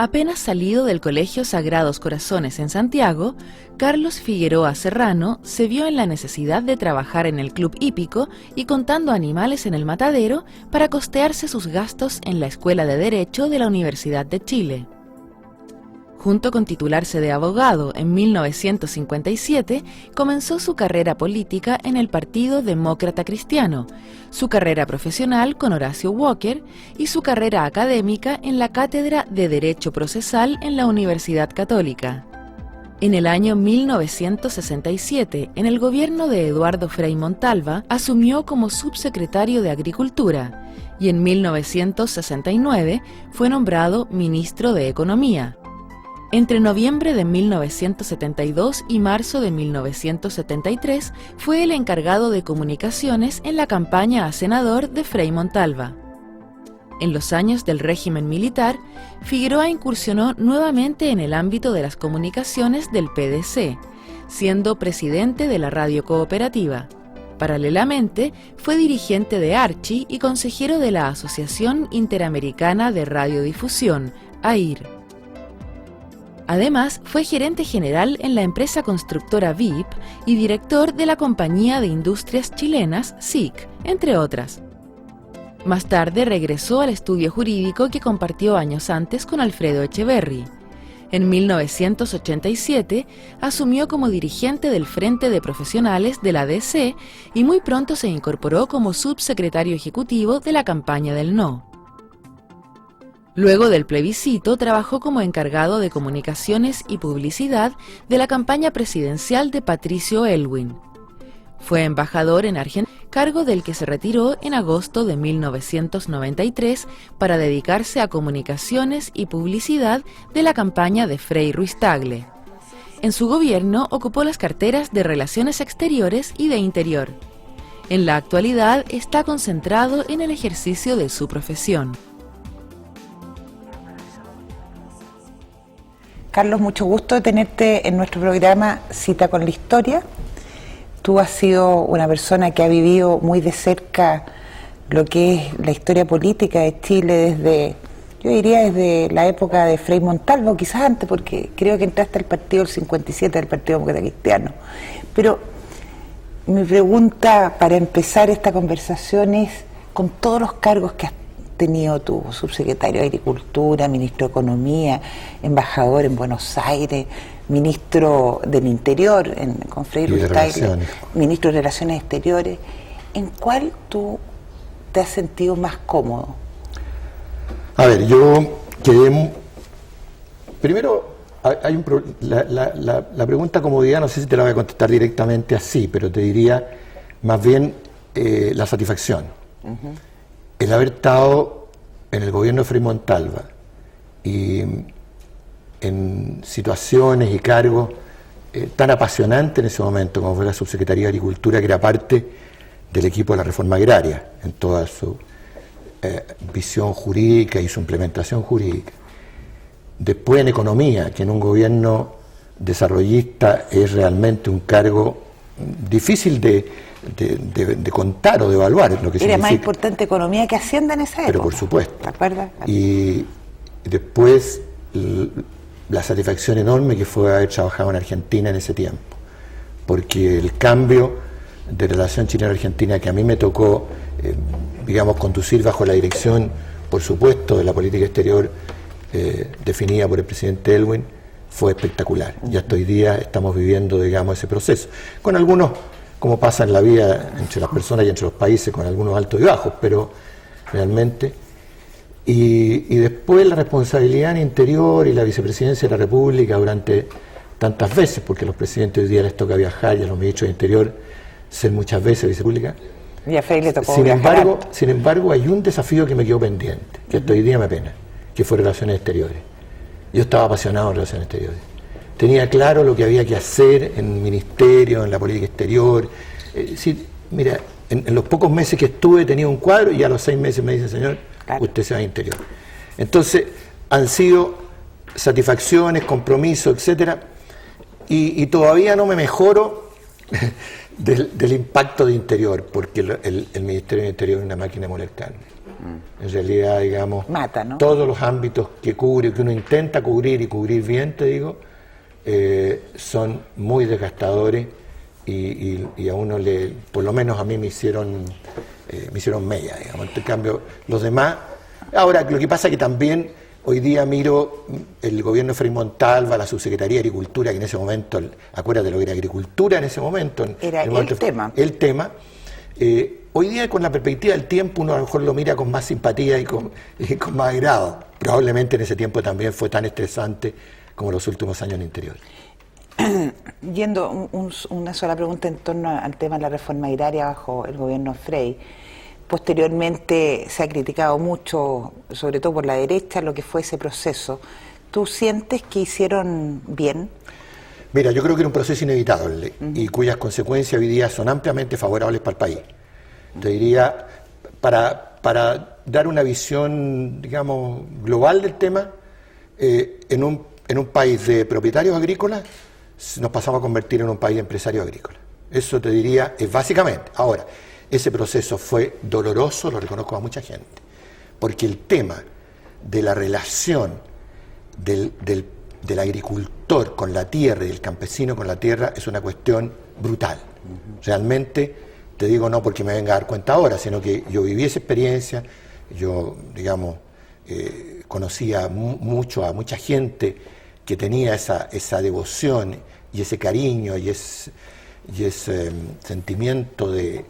Apenas salido del Colegio Sagrados Corazones en Santiago, Carlos Figueroa Serrano se vio en la necesidad de trabajar en el club hípico y contando animales en el matadero para costearse sus gastos en la Escuela de Derecho de la Universidad de Chile. Junto con titularse de abogado en 1957, comenzó su carrera política en el Partido Demócrata Cristiano, su carrera profesional con Horacio Walker y su carrera académica en la Cátedra de Derecho Procesal en la Universidad Católica. En el año 1967, en el gobierno de Eduardo Frei Montalva, asumió como subsecretario de Agricultura y en 1969 fue nombrado ministro de Economía. Entre noviembre de 1972 y marzo de 1973 fue el encargado de comunicaciones en la campaña a senador de Frei Montalva. En los años del régimen militar, Figueroa incursionó nuevamente en el ámbito de las comunicaciones del PDC, siendo presidente de la Radio Cooperativa. Paralelamente, fue dirigente de Archi y consejero de la Asociación Interamericana de Radiodifusión, AIR. Además, fue gerente general en la empresa constructora VIP y director de la Compañía de Industrias Chilenas, SIC, entre otras. Más tarde regresó al estudio jurídico que compartió años antes con Alfredo Echeverry. En 1987 asumió como dirigente del Frente de Profesionales de la DC y muy pronto se incorporó como subsecretario ejecutivo de la campaña del No. Luego del plebiscito, trabajó como encargado de comunicaciones y publicidad de la campaña presidencial de Patricio Aylwin. Fue embajador en Argentina, cargo del que se retiró en agosto de 1993 para dedicarse a comunicaciones y publicidad de la campaña de Frei Ruiz-Tagle. En su gobierno ocupó las carteras de Relaciones Exteriores y de Interior. En la actualidad está concentrado en el ejercicio de su profesión. Carlos, mucho gusto de tenerte en nuestro programa Cita con la Historia. Tú has sido una persona que ha vivido muy de cerca lo que es la historia política de Chile desde, yo diría desde la época de Frei Montalva, o quizás antes, porque creo que entraste al partido del 57 del Partido Demócrata Cristiano. Pero mi pregunta para empezar esta conversación es, con todos los cargos que has tenido tú, subsecretario de Agricultura, ministro de Economía, embajador en Buenos Aires, ministro del Interior con Frei Ruiz-Tagle, ministro de Relaciones Exteriores, ¿en cuál tú te has sentido más cómodo? A ver, yo quedé... Primero, hay la pregunta comodidad, no sé si te la voy a contestar directamente así, pero te diría más bien la satisfacción. El haber estado en el gobierno de Frei Montalva y en situaciones y cargos tan apasionantes en ese momento como fue la Subsecretaría de Agricultura, que era parte del equipo de la reforma agraria en toda su visión jurídica y su implementación jurídica. Después en Economía, que en un gobierno desarrollista es realmente un cargo difícil de contar o de evaluar lo que significa. Era más importante Economía que Hacienda en esa época. Pero por supuesto. ¿Te acuerdas? Y después la satisfacción enorme que fue haber trabajado en Argentina en ese tiempo, porque el cambio de relación chilena-argentina que a mí me tocó, digamos, conducir bajo la dirección, por supuesto, de la política exterior definida por el presidente Aylwin, fue espectacular. Y hasta hoy día estamos viviendo, digamos, ese proceso, con algunos, como pasa en la vida entre las personas y entre los países, con algunos altos y bajos, pero realmente... Y después la responsabilidad en Interior y la vicepresidencia de la República durante tantas veces, porque a los presidentes hoy día les toca viajar y a los ministros de Interior ser muchas veces vicepública. Y a Frei le tocó sin embargo, hay un desafío que me quedó pendiente, que hasta hoy día me apena, que fue Relaciones Exteriores. Yo estaba apasionado en Relaciones Exteriores. Tenía claro lo que había que hacer en el ministerio, en la política exterior. Mira, en los pocos meses que estuve tenía un cuadro y a los 6 meses me dice, señor, usted se va a Interior. Entonces, han sido satisfacciones, compromisos, etcétera, y todavía no me mejoro del impacto de Interior, porque el Ministerio de Interior es una máquina de moler carne. En realidad, digamos, mata, ¿no? Todos los ámbitos que cubre, que uno intenta cubrir y cubrir bien, te digo, son muy desgastadores y a uno por lo menos a mí me hicieron mella, digamos. En cambio, los demás. Ahora, lo que pasa es que también hoy día miro el gobierno de Frei Montalva, la subsecretaría de Agricultura, que en ese momento, acuérdate lo que era agricultura en ese momento. Era el tema. El tema. Hoy día, con la perspectiva del tiempo, uno a lo mejor lo mira con más simpatía y con más agrado. Probablemente en ese tiempo también fue tan estresante como los últimos años en el interior. Yendo una sola pregunta en torno al tema de la reforma agraria bajo el gobierno Frei. Posteriormente se ha criticado mucho, sobre todo por la derecha, lo que fue ese proceso. ¿Tú sientes que hicieron bien? Mira, yo creo que era un proceso inevitable y cuyas consecuencias hoy día son ampliamente favorables para el país. Te diría, para dar una visión, digamos, global del tema, en un país de propietarios agrícolas nos pasamos a convertir en un país de empresarios agrícolas. Eso te diría, es básicamente. Ahora, ese proceso fue doloroso, lo reconozco a mucha gente, porque el tema de la relación del agricultor con la tierra y del campesino con la tierra es una cuestión brutal. Realmente, te digo no porque me venga a dar cuenta ahora, sino que yo viví esa experiencia, yo, digamos, conocía mucho a mucha gente que tenía esa devoción y ese cariño y ese sentimiento de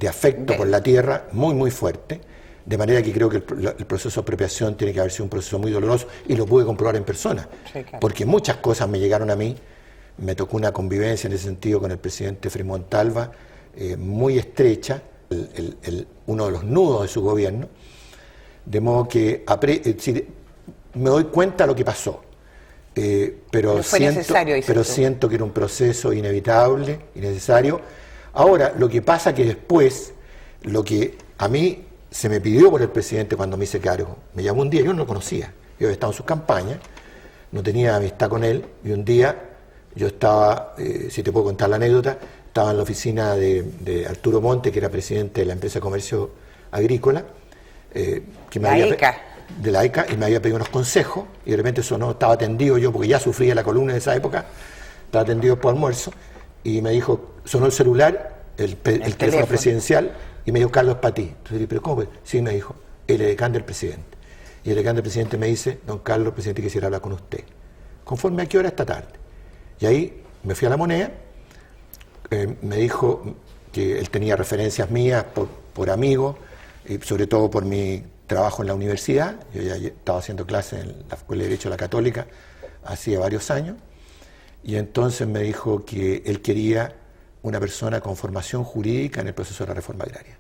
afecto por la tierra muy, muy fuerte, de manera que creo que el proceso de apropiación tiene que haber sido un proceso muy doloroso y lo pude comprobar en persona, sí, claro. Porque muchas cosas me llegaron a mí, me tocó una convivencia en ese sentido con el presidente Frei Montalva, muy estrecha, uno de los nudos de su gobierno, de modo que me doy cuenta de lo que pasó, pero siento que era un proceso inevitable y necesario. Ahora, lo que pasa que después, lo que a mí se me pidió por el presidente cuando me hice cargo, me llamó un día, yo no lo conocía, yo había estado en sus campañas, no tenía amistad con él, y un día yo estaba, si te puedo contar la anécdota, estaba en la oficina de Arturo Monte, que era presidente de la empresa de comercio agrícola, que me de la ECA, y me había pedido unos consejos, y de repente estaba atendido yo, porque ya sufría la columna en esa época, estaba atendido por almuerzo, y me dijo, sonó el celular, el teléfono presidencial, y me dijo, Carlos, para ti. Entonces dije, ¿pero cómo? Sí, me dijo, el edecán del presidente. Y el edecán del presidente me dice, don Carlos, el presidente quisiera hablar con usted. ¿Conforme a qué hora esta tarde? Y ahí me fui a La Moneda, me dijo que él tenía referencias mías por amigos, y sobre todo por mi trabajo en la universidad. Yo ya estaba haciendo clases en la Escuela de Derecho de la Católica hacía varios años, y entonces me dijo que él quería una persona con formación jurídica en el proceso de la reforma agraria,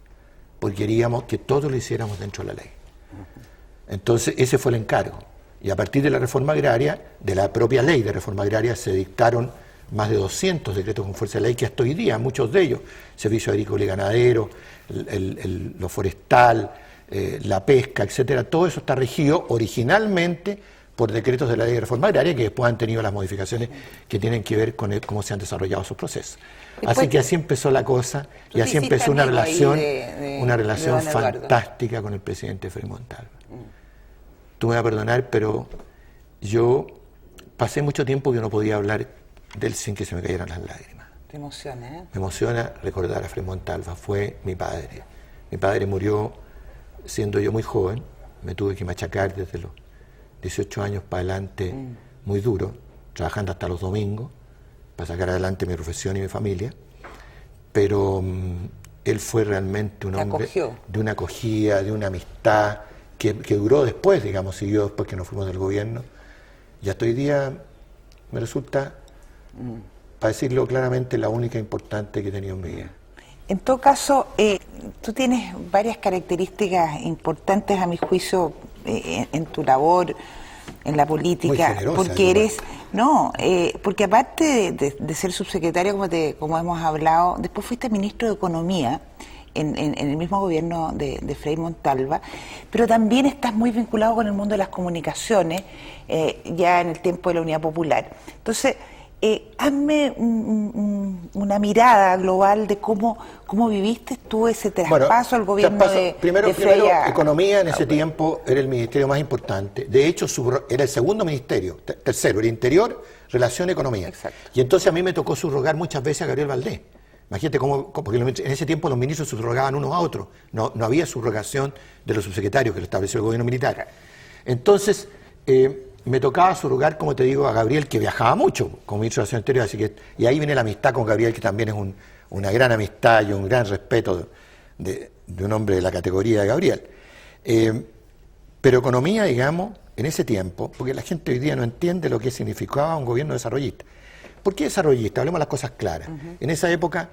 porque queríamos que todo lo hiciéramos dentro de la ley. Entonces ese fue el encargo, y a partir de la reforma agraria, de la propia ley de reforma agraria, se dictaron más de 200 decretos con fuerza de ley, que hasta hoy día, muchos de ellos, servicio agrícola y ganadero, lo forestal, la pesca, etcétera, todo eso está regido originalmente por decretos de la ley de reforma agraria, que después han tenido las modificaciones que tienen que ver con cómo se han desarrollado esos procesos. Así que así empezó la cosa, y así empezó una relación fantástica con el presidente Frei Montalva. Tú me vas a perdonar, pero yo pasé mucho tiempo que no podía hablar de él sin que se me cayeran las lágrimas. Te emociona, ¿eh? Me emociona recordar a Frei Montalva, fue mi padre. Mi padre murió siendo yo muy joven, me tuve que machacar desde los 18 años para adelante, muy duro, trabajando hasta los domingos, para sacar adelante mi profesión y mi familia, pero él fue realmente un hombre de una acogida, de una amistad, que duró después, digamos, siguió después que nos fuimos del gobierno, y hasta hoy día me resulta, para decirlo claramente, la única importante que he tenido en mi vida. En todo caso, tú tienes varias características importantes, a mi juicio, en tu labor, en la política, generosa, porque porque aparte de ser subsecretario, como hemos hablado, después fuiste ministro de Economía en el mismo gobierno de Frei Montalva, pero también estás muy vinculado con el mundo de las comunicaciones, ya en el tiempo de la Unidad Popular. Entonces, Hazme una mirada global de cómo viviste tú ese traspaso al gobierno de Primero, Frei. Economía en ese tiempo era el ministerio más importante. De hecho, era el segundo ministerio. Tercero, el Interior, Relación, Economía. Exacto. Y entonces a mí me tocó subrogar muchas veces a Gabriel Valdés. Imagínate porque en ese tiempo los ministros subrogaban unos a otros. No había subrogación de los subsecretarios que lo estableció el gobierno militar. Entonces, me tocaba subrogar, como te digo, a Gabriel, que viajaba mucho como ministro de Relaciones Exteriores, así que, y ahí viene la amistad con Gabriel, que también es una gran amistad y un gran respeto de un hombre de la categoría de Gabriel. Pero economía, digamos, en ese tiempo, porque la gente hoy día no entiende lo que significaba un gobierno desarrollista. ¿Por qué desarrollista? Hablemos las cosas claras. En esa época,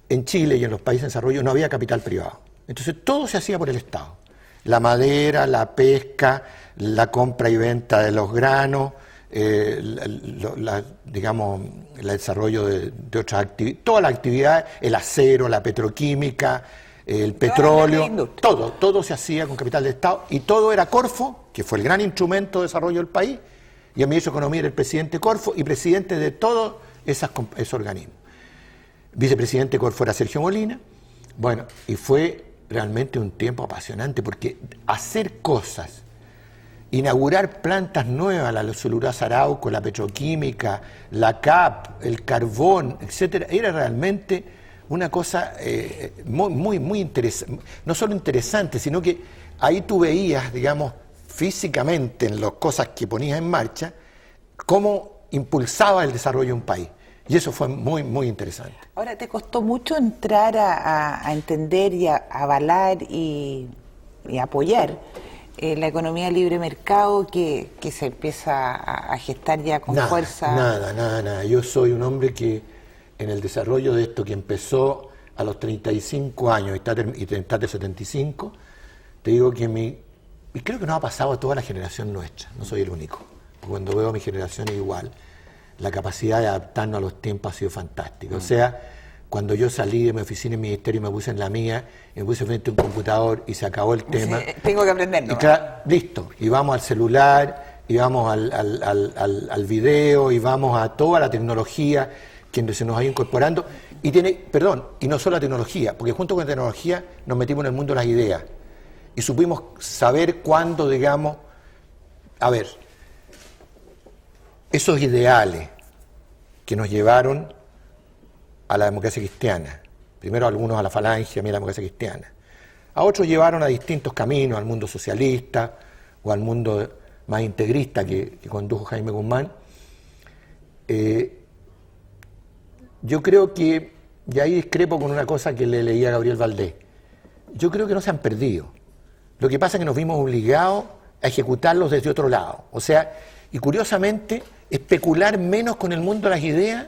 en Chile y en los países en desarrollo, no había capital privado. Entonces todo se hacía por el Estado. La madera, la pesca, la compra y venta de los granos, digamos, el desarrollo de otras actividades, todas las actividades, el acero, la petroquímica, el petróleo, todo se hacía con capital de Estado y todo era Corfo, que fue el gran instrumento de desarrollo del país, y el ministro de Economía era el presidente Corfo y presidente de todos esos organismos. Vicepresidente Corfo era Sergio Molina. Bueno, y fue realmente un tiempo apasionante porque hacer cosas, inaugurar plantas nuevas, la celulosa Arauco, la petroquímica, la CAP, el carbón, etcétera, era realmente una cosa muy interesante, no solo interesante, sino que ahí tú veías, digamos, físicamente en las cosas que ponías en marcha, cómo impulsaba el desarrollo de un país. Y eso fue muy interesante. Ahora, ¿te costó mucho entrar a entender y a avalar y apoyar la economía libre mercado que se empieza a gestar ya con fuerza? Nada. Yo soy un hombre que en el desarrollo de esto que empezó a los 35 años y está de 75, te digo que y creo que nos ha pasado a toda la generación nuestra, no soy el único. Cuando veo a mi generación igual, la capacidad de adaptarnos a los tiempos ha sido fantástica. O sea, cuando yo salí de mi oficina en mi ministerio y me puse en la mía, me puse frente a un computador y se acabó el tema. Sí, tengo que aprender, ¿no? Listo, y vamos al celular, y vamos al video, y vamos a toda la tecnología que se nos ha ido incorporando. Y no solo la tecnología, porque junto con la tecnología nos metimos en el mundo de las ideas. Y supimos saber cuándo, digamos, esos ideales que nos llevaron a la democracia cristiana, primero algunos a la falange, a mí a la democracia cristiana, a otros llevaron a distintos caminos, al mundo socialista o al mundo más integrista que condujo Jaime Guzmán. Yo creo que, y ahí discrepo con una cosa que le leí a Gabriel Valdés, yo creo que no se han perdido. Lo que pasa es que nos vimos obligados a ejecutarlos desde otro lado. O sea, y curiosamente, especular menos con el mundo de las ideas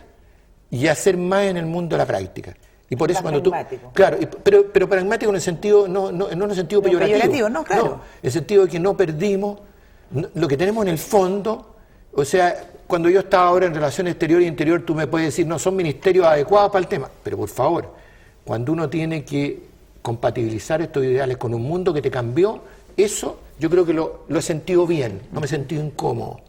y hacer más en el mundo de la práctica. Y por eso cuando pragmático. Claro, pero pragmático en el sentido, no en el sentido peyorativo. No, claro. No, en el sentido de que no perdimos lo que tenemos en el fondo. O sea, cuando yo estaba ahora en Relaciones Exterior e Interior, tú me puedes decir, no, son ministerios adecuados para el tema. Pero por favor, cuando uno tiene que compatibilizar estos ideales con un mundo que te cambió, eso yo creo que lo he sentido bien, no me he sentido incómodo.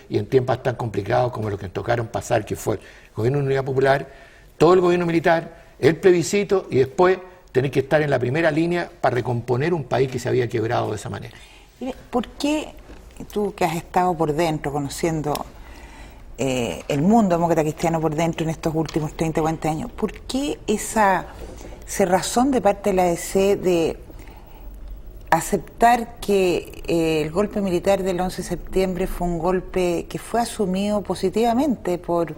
Y en tiempos tan complicados como los que nos tocaron pasar, que fue el gobierno de Unidad Popular, todo el gobierno militar, el plebiscito y después tener que estar en la primera línea para recomponer un país que se había quebrado de esa manera. ¿Por qué tú, que has estado por dentro, conociendo el mundo demócrata cristiano por dentro en estos últimos 30 o 40 años, por qué esa cerrazón de parte de la ADC de aceptar que el golpe militar del 11 de septiembre fue un golpe que fue asumido positivamente por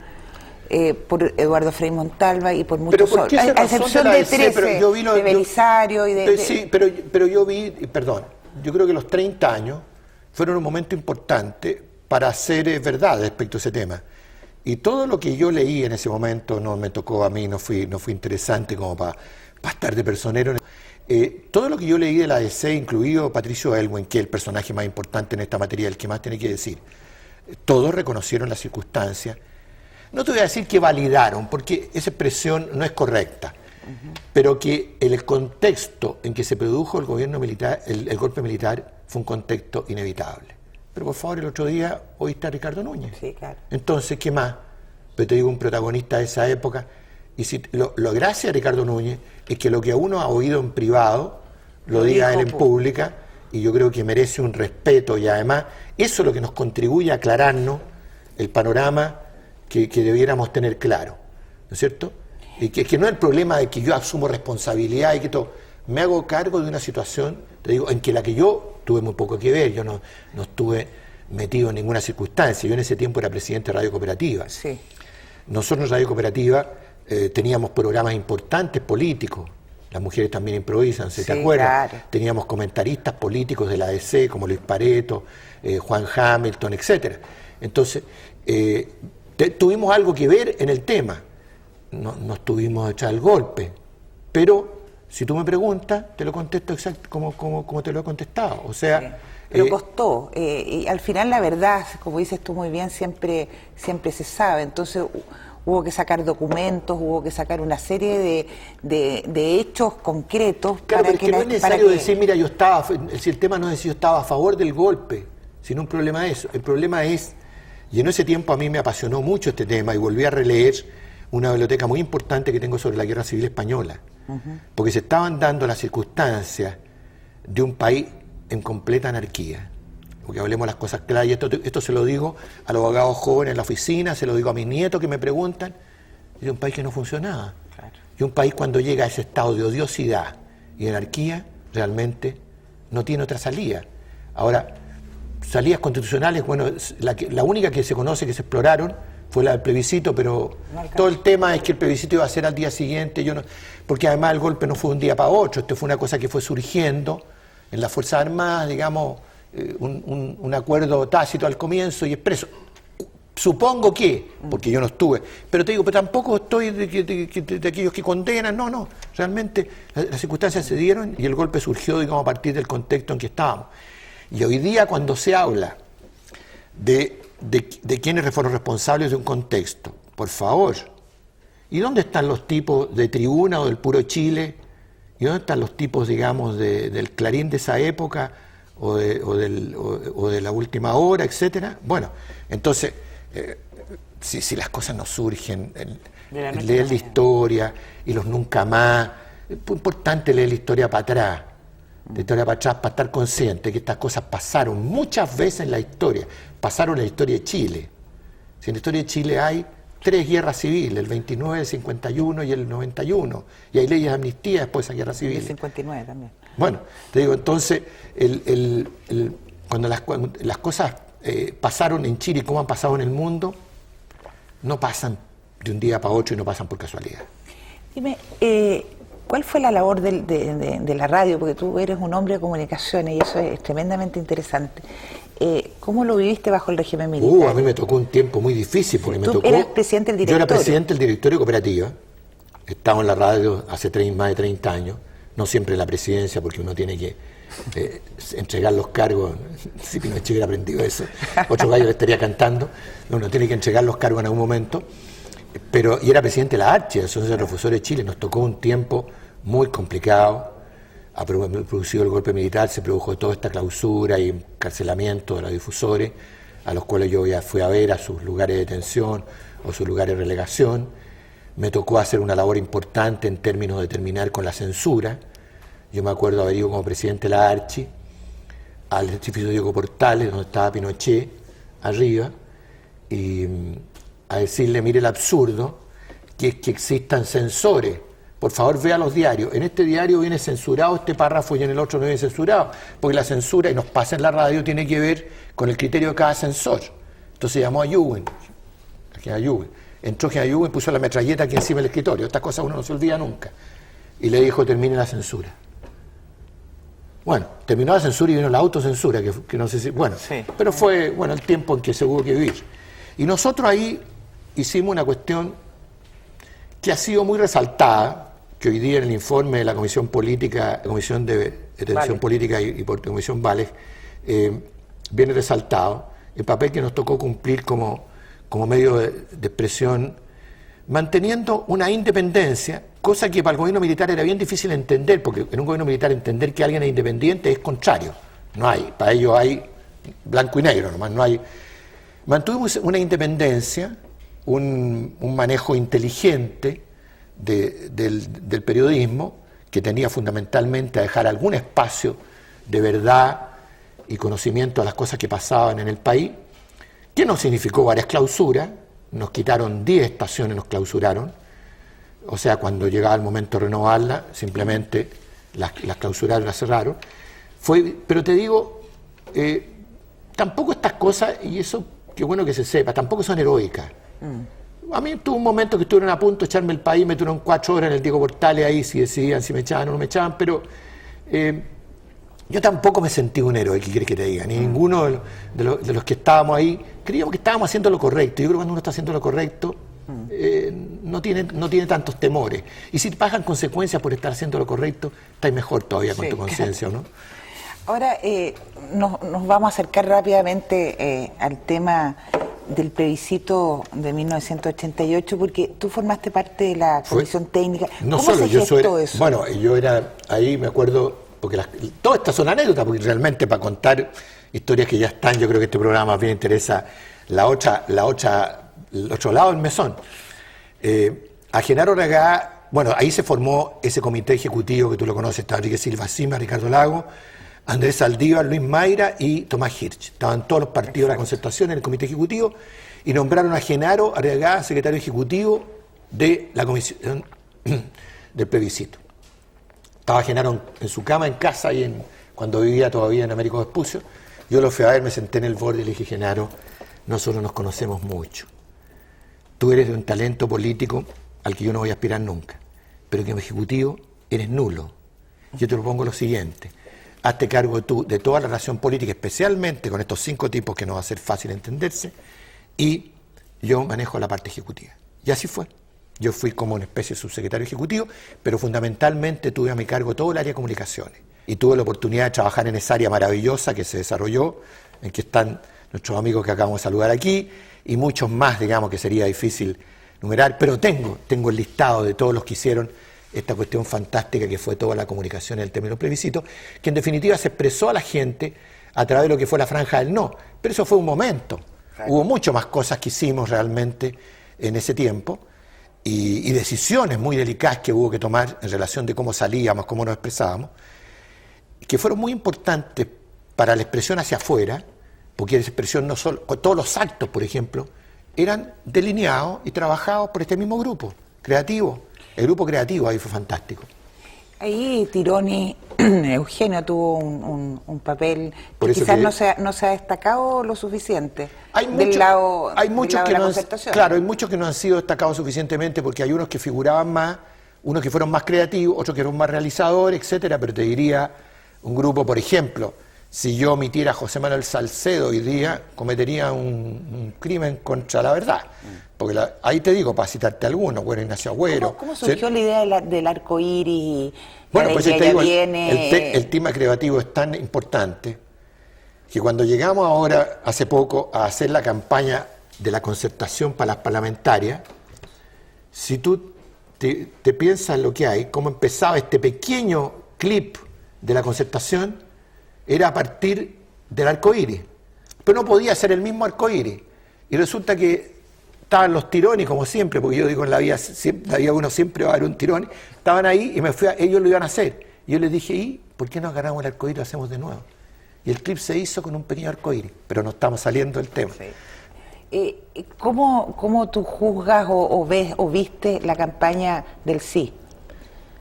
Eduardo Frei Montalva y por muchos otros, a excepción de 13, de Belisario y de... Sí, pero yo vi, perdón, yo creo que los 30 años fueron un momento importante para hacer verdad respecto a ese tema. Y todo lo que yo leí en ese momento no me tocó a mí, no fui interesante como para estar de personero. Todo lo que yo leí de la ADC, incluido Patricio Aylwin, que es el personaje más importante en esta materia, el que más tiene que decir, todos reconocieron las circunstancias. No te voy a decir que validaron, porque esa expresión no es correcta, pero que el contexto en que se produjo el gobierno militar, el golpe militar, fue un contexto inevitable. Pero por favor, el otro día oíste a Ricardo Núñez. Sí, claro. Entonces, ¿qué más? pero te digo un protagonista de esa época. Y si, lo gracia de Ricardo Núñez es que lo que uno ha oído en privado, lo diga él en pública, y yo creo que merece un respeto, y además eso es lo que nos contribuye a aclararnos el panorama que debiéramos tener claro, ¿no es cierto? Y que no es el problema de que yo asumo responsabilidad y que todo. Me hago cargo de una situación, te digo, en que la que yo tuve muy poco que ver, yo no estuve metido en ninguna circunstancia. Yo en ese tiempo era presidente de Radio Cooperativa. Sí. Nosotros en Radio Cooperativa teníamos programas importantes políticos. Las mujeres también improvisan, ¿se te acuerdas? Claro. Teníamos comentaristas políticos de la ADC, como Luis Pareto, Juan Hamilton, etcétera. Entonces, tuvimos algo que ver en el tema. No estuvimos a echar el golpe, pero si tú me preguntas, te lo contesto exacto como te lo he contestado. O sea, sí. Pero costó, y al final la verdad, como dices tú muy bien, siempre se sabe. Entonces hubo que sacar documentos, hubo que sacar una serie de hechos concretos. Claro, para pero es que no es necesario decir, mira, yo estaba, si el tema no es si yo estaba a favor del golpe, sino un problema de eso. El problema es, y en ese tiempo a mí me apasionó mucho este tema y volví a releer una biblioteca muy importante que tengo sobre la Guerra Civil Española, porque se estaban dando las circunstancias de un país en completa anarquía, porque hablemos las cosas claras, y esto se lo digo a los abogados jóvenes en la oficina, se lo digo a mis nietos que me preguntan, es un país que no funcionaba, claro. Y un país cuando llega a ese estado de odiosidad y de anarquía, realmente no tiene otra salida. Ahora, salidas constitucionales, bueno, la única que se conoce que se exploraron fue la del plebiscito, pero todo el tema es que el plebiscito iba a ser al día siguiente, porque además el golpe no fue un día para otro, esto fue una cosa que fue surgiendo en las Fuerzas Armadas, digamos, un acuerdo tácito al comienzo y expreso. Supongo que, porque yo no estuve, pero te digo, pero tampoco estoy de aquellos que condenan, no, realmente las circunstancias se dieron y el golpe surgió, digamos, a partir del contexto en que estábamos. Y hoy día cuando se habla de quiénes fueron responsables de un contexto, por favor, ¿y dónde están los tipos de Tribuna o del Puro Chile? ¿Y dónde están los tipos, digamos, del Clarín de esa época o de la Última Hora, etcétera? Bueno, entonces, si las cosas no surgen, leer la historia y los nunca más, es importante leer la historia para atrás, para estar consciente que estas cosas pasaron muchas veces en la historia, pasaron en la historia de Chile. Si en la historia de Chile hay 3 guerras civiles, el 29, el 51 y el 91, y hay leyes de amnistía después de esa guerra civil. El 59 también. Bueno, te digo, entonces, cuando las cosas pasaron en Chile y como han pasado en el mundo, no pasan de un día para otro y no pasan por casualidad. Dime, ¿cuál fue la labor de la radio? Porque tú eres un hombre de comunicaciones y eso es tremendamente interesante. ¿Cómo lo viviste bajo el régimen militar? A mí me tocó un tiempo muy difícil porque me tocó... ¿Tú eras presidente del directorio? Yo era presidente del directorio de Cooperativa. Estaba en la radio hace más de 30 años. No siempre en la presidencia porque uno tiene que entregar los cargos. Si Pinochet hubiera aprendido eso, otro gallo le estaría cantando. Uno tiene que entregar los cargos en algún momento. Y era presidente de la ARCHE, la Asociación de Refusores de Chile. Nos tocó un tiempo muy complicado. Ha producido el golpe militar, se produjo toda esta clausura y encarcelamiento de los difusores, a los cuales yo ya fui a ver a sus lugares de detención o sus lugares de relegación. Me tocó hacer una labor importante en términos de terminar con la censura. Yo me acuerdo haber ido como presidente de la ARCHI al edificio Diego Portales, donde estaba Pinochet, arriba, y a decirle, mire el absurdo, que es que existan censores. Por favor, vea los diarios. En este diario viene censurado este párrafo y en el otro no viene censurado, porque la censura, y nos pasa en la radio, tiene que ver con el criterio de cada censor. Entonces llamó a Yuwen, entró a Yuwen y puso la metralleta aquí encima del escritorio. Estas cosas uno no se olvida nunca. Y le dijo, termine la censura. Bueno, terminó la censura y vino la autocensura, que no sé si... Bueno, sí. Pero fue el tiempo en que se hubo que vivir. Y nosotros ahí hicimos una cuestión que ha sido muy resaltada, que hoy día en el informe de la Comisión Política, Comisión de Detención Política y por Comisión Vales, viene resaltado el papel que nos tocó cumplir como medio de expresión, manteniendo una independencia, cosa que para el gobierno militar era bien difícil entender, porque en un gobierno militar entender que alguien es independiente es contrario. No hay, para ellos hay blanco y negro, nomás no hay. Mantuvimos una independencia un manejo inteligente del periodismo, que tenía fundamentalmente a dejar algún espacio de verdad y conocimiento de las cosas que pasaban en el país, que no significó varias clausuras. Nos quitaron 10 estaciones, nos clausuraron. O sea, cuando llegaba el momento de renovarla, simplemente las clausuraron, las cerraron. Pero te digo, tampoco estas cosas, y eso qué bueno que se sepa, tampoco son heroicas. A mí tuve un momento que estuvieron a punto de echarme el país, me tuvieron 4 horas en el Diego Portales ahí, si decidían si me echaban o no me echaban, pero yo tampoco me sentí un héroe, ¿qué quieres que te diga? Ni ninguno de los que estábamos ahí creíamos que estábamos haciendo lo correcto. Yo creo que cuando uno está haciendo lo correcto, no tiene tantos temores. Y si te pagan consecuencias por estar haciendo lo correcto, estás mejor todavía con tu conciencia, ¿no? Ahora nos vamos a acercar rápidamente al tema del plebiscito de 1988, porque tú formaste parte de la comisión técnica. No ¿Cómo solo se yo gestó eso? Bueno, yo era ahí, me acuerdo, porque todas estas son anécdotas, porque realmente para contar historias que ya están, yo creo que este programa más bien interesa el otro lado del mesón. A Genaro Ragá, bueno, ahí se formó ese comité ejecutivo que tú lo conoces, estaba Enrique Silva Sima, Ricardo Lago, Andrés Saldívar, Luis Mayra y Tomás Hirsch. Estaban todos los partidos de la Concertación en el comité ejecutivo y nombraron a Genaro Arriagada secretario ejecutivo de la comisión del plebiscito. Estaba Genaro en su cama, en casa, cuando vivía todavía en Américo Vespucio. Yo lo fui a ver, me senté en el borde y le dije, Genaro, nosotros nos conocemos mucho. Tú eres de un talento político al que yo no voy a aspirar nunca, pero que como ejecutivo eres nulo. Yo te propongo lo siguiente. Hazte cargo tú de toda la relación política, especialmente con estos 5 tipos que no va a ser fácil entenderse, y yo manejo la parte ejecutiva. Y así fue. Yo fui como una especie de subsecretario ejecutivo, pero fundamentalmente tuve a mi cargo todo el área de comunicaciones. Y tuve la oportunidad de trabajar en esa área maravillosa que se desarrolló, en que están nuestros amigos que acabamos de saludar aquí, y muchos más, digamos, que sería difícil numerar, pero tengo el listado de todos los que hicieron esta cuestión fantástica que fue toda la comunicación en el término plebiscito, que en definitiva se expresó a la gente a través de lo que fue la franja del no. Pero eso fue un momento. Claro. Hubo mucho más cosas que hicimos realmente en ese tiempo y decisiones muy delicadas que hubo que tomar en relación de cómo salíamos, cómo nos expresábamos, que fueron muy importantes para la expresión hacia afuera, porque esa expresión no solo, todos los actos, por ejemplo, eran delineados y trabajados por este mismo grupo creativo. El grupo creativo ahí fue fantástico. Ahí Tironi, Eugenio tuvo un papel que quizás no se ha destacado lo suficiente hay muchos que no han sido destacados suficientemente porque hay unos que figuraban más, unos que fueron más creativos, otros que fueron más realizadores, etcétera. Pero te diría, un grupo, por ejemplo, si yo omitiera a José Manuel Salcedo hoy día, cometería un crimen contra la verdad. Porque ahí te digo, para citarte alguno, bueno, Ignacio Agüero. ¿Cómo surgió la idea del arco iris? Bueno, pues te digo, el tema creativo es tan importante que cuando llegamos ahora, hace poco, a hacer la campaña de la concertación para las parlamentarias, si tú te piensas lo que hay, cómo empezaba este pequeño clip de la concertación, era a partir del arco iris. Pero no podía ser el mismo arco iris. Y resulta que estaban los tirones, como siempre, porque yo digo en la vida uno siempre va a haber un tirón, estaban ahí y ellos lo iban a hacer. Y yo les dije, ¿y por qué no agarramos el arcoíris y lo hacemos de nuevo? Y el clip se hizo con un pequeño arcoíris, pero no estamos saliendo del tema. Sí. ¿Cómo tú juzgas o viste la campaña del sí?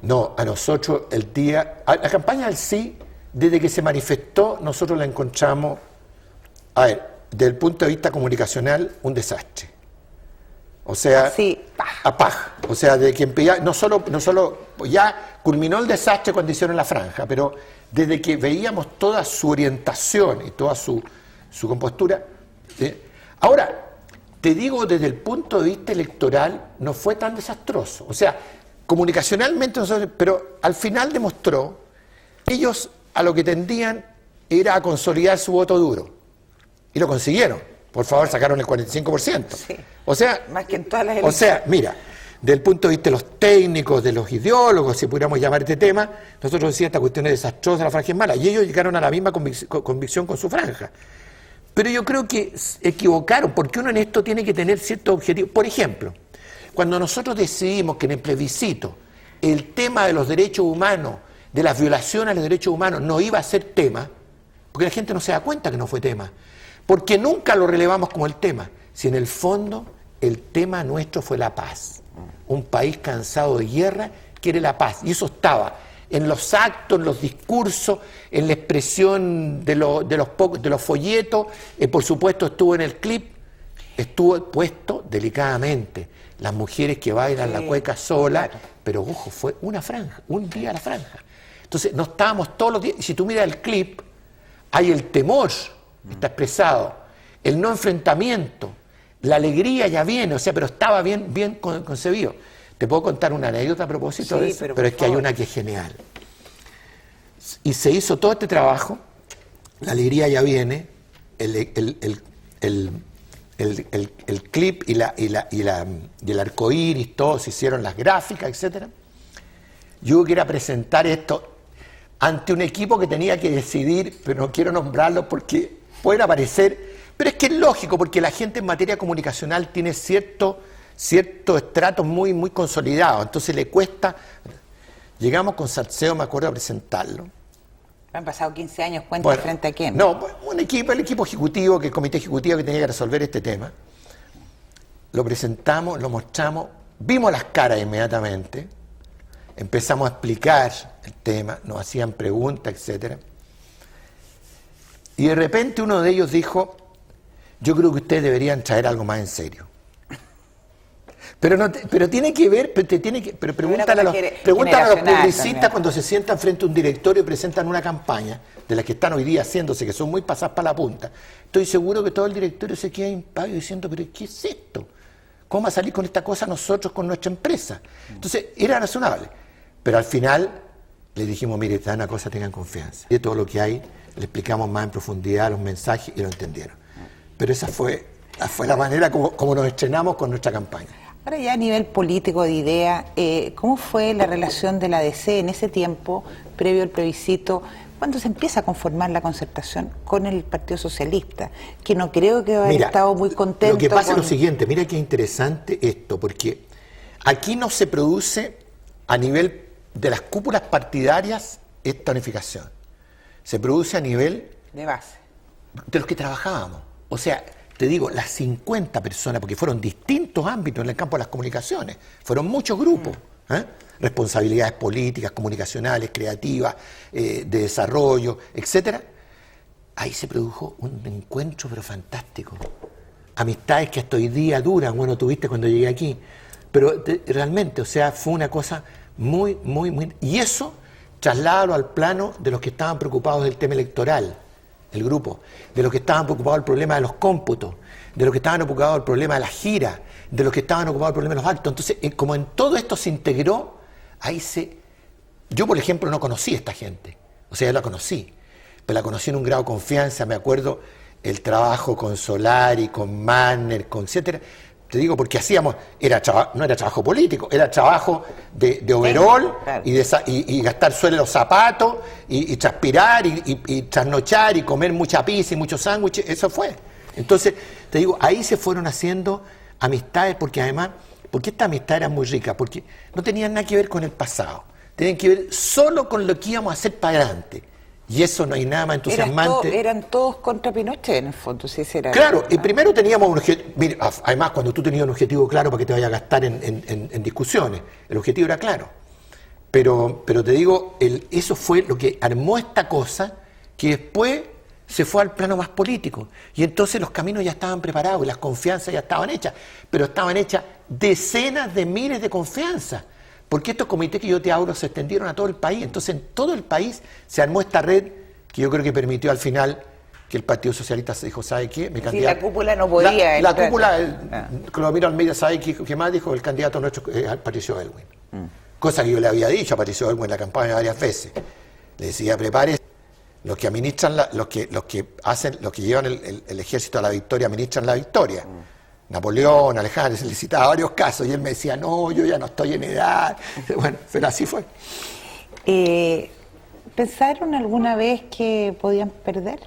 No, a nosotros la campaña del sí, desde que se manifestó, nosotros la encontramos, desde el punto de vista comunicacional, un desastre. O sea, a paja. O sea, de que no solo ya culminó el desastre cuando hicieron la franja, pero desde que veíamos toda su orientación y toda su compostura. Ahora, te digo, desde el punto de vista electoral, no fue tan desastroso. O sea, comunicacionalmente, pero al final demostró que ellos a lo que tendían era a consolidar su voto duro. Y lo consiguieron. Por favor, sacaron el 45%. Sí. O sea, más que en todas las elecciones. O sea, mira, desde el punto de vista de los técnicos, de los ideólogos, si pudiéramos llamar este tema, nosotros decíamos esta cuestión es desastrosa, la franja es mala, y ellos llegaron a la misma convicción con su franja. Pero yo creo que se equivocaron, porque uno en esto tiene que tener ciertos objetivos. Por ejemplo, cuando nosotros decidimos que en el plebiscito el tema de los derechos humanos, de las violaciones a los derechos humanos, no iba a ser tema, porque la gente no se da cuenta que no fue tema, porque nunca lo relevamos como el tema, si en el fondo el tema nuestro fue la paz. Un país cansado de guerra quiere la paz, y eso estaba en los actos, en los discursos, en la expresión de los folletos, por supuesto estuvo en el clip, estuvo puesto delicadamente, las mujeres que bailan la cueca sola, claro. Pero ojo, fue una franja, un día a la franja. Entonces no estábamos todos los días, y si tú miras el clip, hay el temor, está expresado, el no enfrentamiento, la alegría ya viene, o sea, pero estaba bien concebido. Te puedo contar una anécdota a propósito de eso, pero es que hay una que es genial. Y se hizo todo este trabajo, la alegría ya viene, el clip y el arcoíris, todos se hicieron las gráficas, etc. Yo quería presentar esto ante un equipo que tenía que decidir, pero no quiero nombrarlo porque pueden aparecer, pero es que es lógico, porque la gente en materia comunicacional tiene cierto estrato muy consolidado, entonces le cuesta. Llegamos con Salcedo, me acuerdo, a presentarlo. Han pasado 15 años, cuenta frente a quién. No, el equipo ejecutivo, que el comité ejecutivo que tenía que resolver este tema. Lo presentamos, lo mostramos, vimos las caras inmediatamente, empezamos a explicar el tema, nos hacían preguntas, etc. Y de repente uno de ellos dijo, yo creo que ustedes deberían traer algo más en serio. Pero tiene que ver, pero pregúntale a los publicistas cuando se sientan frente a un directorio y presentan una campaña de las que están hoy día haciéndose, que son muy pasadas para la punta. Estoy seguro que todo el directorio se queda impávido diciendo, pero ¿qué es esto? ¿Cómo va a salir con esta cosa nosotros, con nuestra empresa? Entonces, era razonable. Pero al final le dijimos, mire, esta es una cosa, tengan confianza. Y de todo lo que hay, le explicamos más en profundidad los mensajes y lo entendieron. Pero esa fue la manera como nos estrenamos con nuestra campaña. Ahora ya a nivel político de idea, ¿cómo fue la relación de la DC en ese tiempo, previo al plebiscito, cuando se empieza a conformar la concertación con el Partido Socialista? Que no creo que haya estado muy contento. Lo que pasa es lo siguiente, mira qué interesante esto, porque aquí no se produce a nivel de las cúpulas partidarias esta unificación. Se produce a nivel de base. De los que trabajábamos. O sea, te digo, las 50 personas, porque fueron distintos ámbitos en el campo de las comunicaciones, fueron muchos grupos, responsabilidades políticas, comunicacionales, creativas, de desarrollo, etcétera. Ahí se produjo un encuentro pero fantástico. Amistades que hasta hoy día duran, bueno, tuviste cuando llegué aquí, pero realmente, o sea, fue una cosa muy... Y eso, trasládalo al plano de los que estaban preocupados del tema electoral, el grupo, de los que estaban preocupados del problema de los cómputos, de los que estaban preocupados del problema de la gira, de los que estaban ocupados del problema de los actos. Entonces, como en todo esto se integró, yo, por ejemplo, no conocí a esta gente. O sea, yo la conocí, pero la conocí en un grado de confianza. Me acuerdo el trabajo con Solari, con Manner, con etcétera. Te digo, porque hacíamos, no era trabajo político, era trabajo de overall, claro. y gastar suelo en los zapatos, y transpirar, y trasnochar, y comer mucha pizza y muchos sándwiches, eso fue. Entonces, te digo, ahí se fueron haciendo amistades, porque además, porque esta amistad era muy rica, porque no tenían nada que ver con el pasado, tenían que ver solo con lo que íbamos a hacer para adelante. Y eso no hay nada más entusiasmante. Eran todos contra Pinochet, en el fondo. Sí, claro, y primero teníamos un objetivo. Además, cuando tú tenías un objetivo claro, ¿para qué te vayas a gastar en discusiones? El objetivo era claro. Pero te digo, eso fue lo que armó esta cosa, que después se fue al plano más político. Y entonces los caminos ya estaban preparados y las confianzas ya estaban hechas. Pero estaban hechas decenas de miles de confianzas. Porque estos comités que yo te hablo se extendieron a todo el país. Entonces, en todo el país se armó esta red que yo creo que permitió al final que el Partido Socialista se dijo, ¿sabe qué? Si la cúpula no podía... La cúpula, Clodomiro Almeida, ¿sabe qué más dijo? El candidato nuestro es Patricio Aylwin. Cosa que yo le había dicho a Patricio Aylwin en la campaña varias veces. Le decía, prepare, los que administran, los que llevan el ejército a la victoria, administran la victoria. Napoleón, Alejandro, se le citaba varios casos y él me decía, no, yo ya no estoy en edad. Bueno, pero así fue. ¿Pensaron alguna vez que podían perder?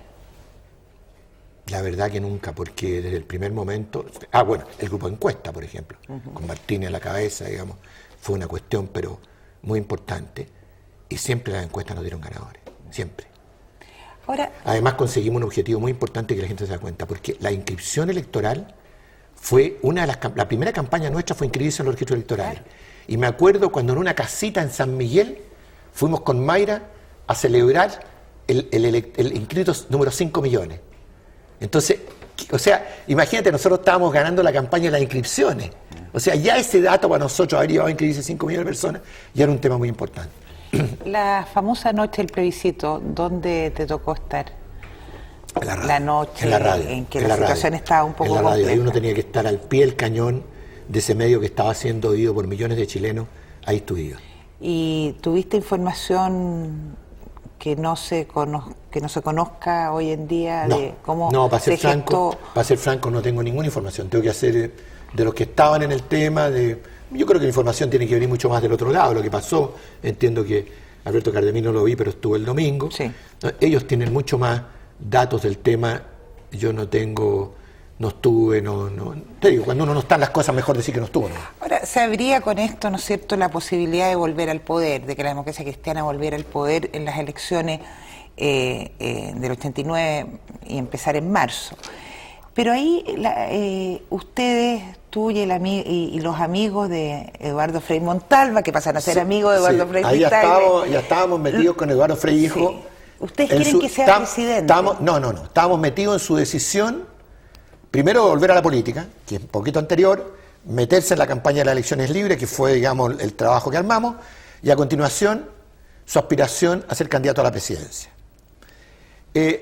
La verdad que nunca, porque desde el primer momento... bueno, el grupo de encuesta, por ejemplo, con Martínez a la cabeza, digamos, fue una cuestión, pero muy importante. Y siempre las encuestas nos dieron ganadores, siempre. Ahora, además conseguimos un objetivo muy importante que la gente se da cuenta, porque la inscripción electoral fue una de las... La primera campaña nuestra fue inscribirse en los registros electorales. Claro. Y me acuerdo cuando en una casita en San Miguel fuimos con Mayra a celebrar el inscrito número 5 millones. Entonces, o sea, imagínate, nosotros estábamos ganando la campaña de las inscripciones. O sea, ya ese dato para nosotros, haber llevado a inscribirse 5 millones de personas, ya era un tema muy importante. La famosa noche del plebiscito, ¿dónde te tocó estar? En la radio, la noche en la radio, en que en la radio, situación estaba un poco en la radio. compleja. Ahí uno tenía que estar al pie del cañón de ese medio que estaba siendo oído por millones de chilenos, ahí estudiado. ¿Y tuviste información que no se conozca hoy en día de cómo para ser franco, no tengo ninguna información. Tengo que hacer de los que estaban en el tema. Yo creo que la información tiene que venir mucho más del otro lado, lo que pasó. Entiendo que Alberto Cardemil no lo vi, pero estuvo el domingo. Sí. Ellos tienen mucho más datos del tema. Yo no tengo, no estuve, te digo, cuando uno no está en las cosas, mejor decir que no estuvo. ¿No? Ahora, se abría con esto, ¿no es cierto?, la posibilidad de volver al poder, de que la democracia cristiana volviera al poder en las elecciones del 89 y empezar en marzo. Pero ahí ustedes, tú y los amigos de Eduardo Frei Montalva, que pasan a ser amigos de Eduardo Frei Montalva. Ya estábamos metidos con Eduardo Frei hijo. Sí. ¿Ustedes quieren que sea presidente? Estábamos metidos en su decisión, primero de volver a la política, que es un poquito anterior, meterse en la campaña de las elecciones libres, que fue, digamos, el trabajo que armamos, y a continuación su aspiración a ser candidato a la presidencia.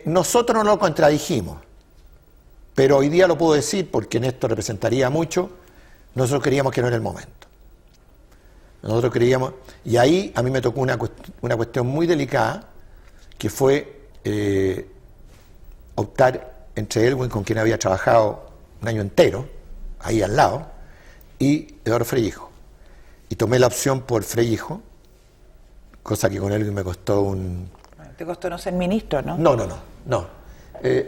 Nosotros no lo contradijimos, pero hoy día lo puedo decir porque en esto representaría mucho. Nosotros creíamos que no era el momento. Nosotros creíamos, y ahí a mí me tocó una cuestión muy delicada, que fue optar entre Elwin, con quien había trabajado un año entero, ahí al lado, y Eduardo Frei hijo. Y tomé la opción por Frei hijo, cosa que con Elwin me costó un... Te costó no ser ministro, ¿no? No.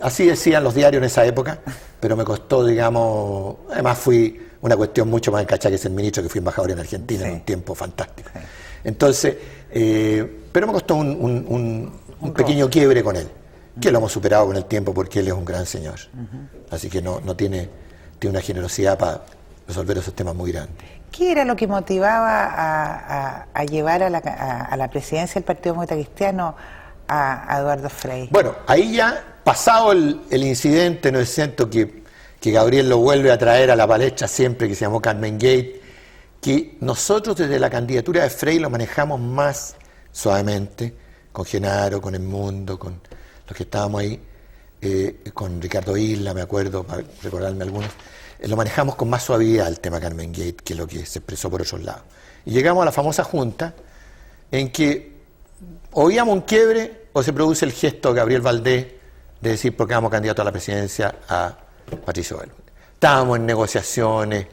Así decían los diarios en esa época, pero me costó, digamos... Además fui una cuestión mucho más encachada que ser ministro, que fui embajador en Argentina en un tiempo fantástico. Sí. Entonces, pero me costó un pequeño quiebre con él, que lo hemos superado con el tiempo porque él es un gran señor. Así que no tiene una generosidad para resolver esos temas muy grandes. ¿Qué era lo que motivaba a llevar a la presidencia del Partido Demócrata Cristiano a Eduardo Frei? Bueno, ahí ya, pasado el incidente, no es cierto que Gabriel lo vuelve a traer a la palestra siempre, que se llamó Carmen Gate, que nosotros desde la candidatura de Frei lo manejamos más suavemente, con Genaro, con El Mundo, con los que estábamos ahí, con Ricardo Isla, me acuerdo, para recordarme algunos, lo manejamos con más suavidad el tema Carmen Gate que lo que se expresó por otros lados. Y llegamos a la famosa junta en que oíamos un quiebre o se produce el gesto de Gabriel Valdés de decir por qué vamos candidato a la presidencia a Patricio Elwin. Estábamos en negociaciones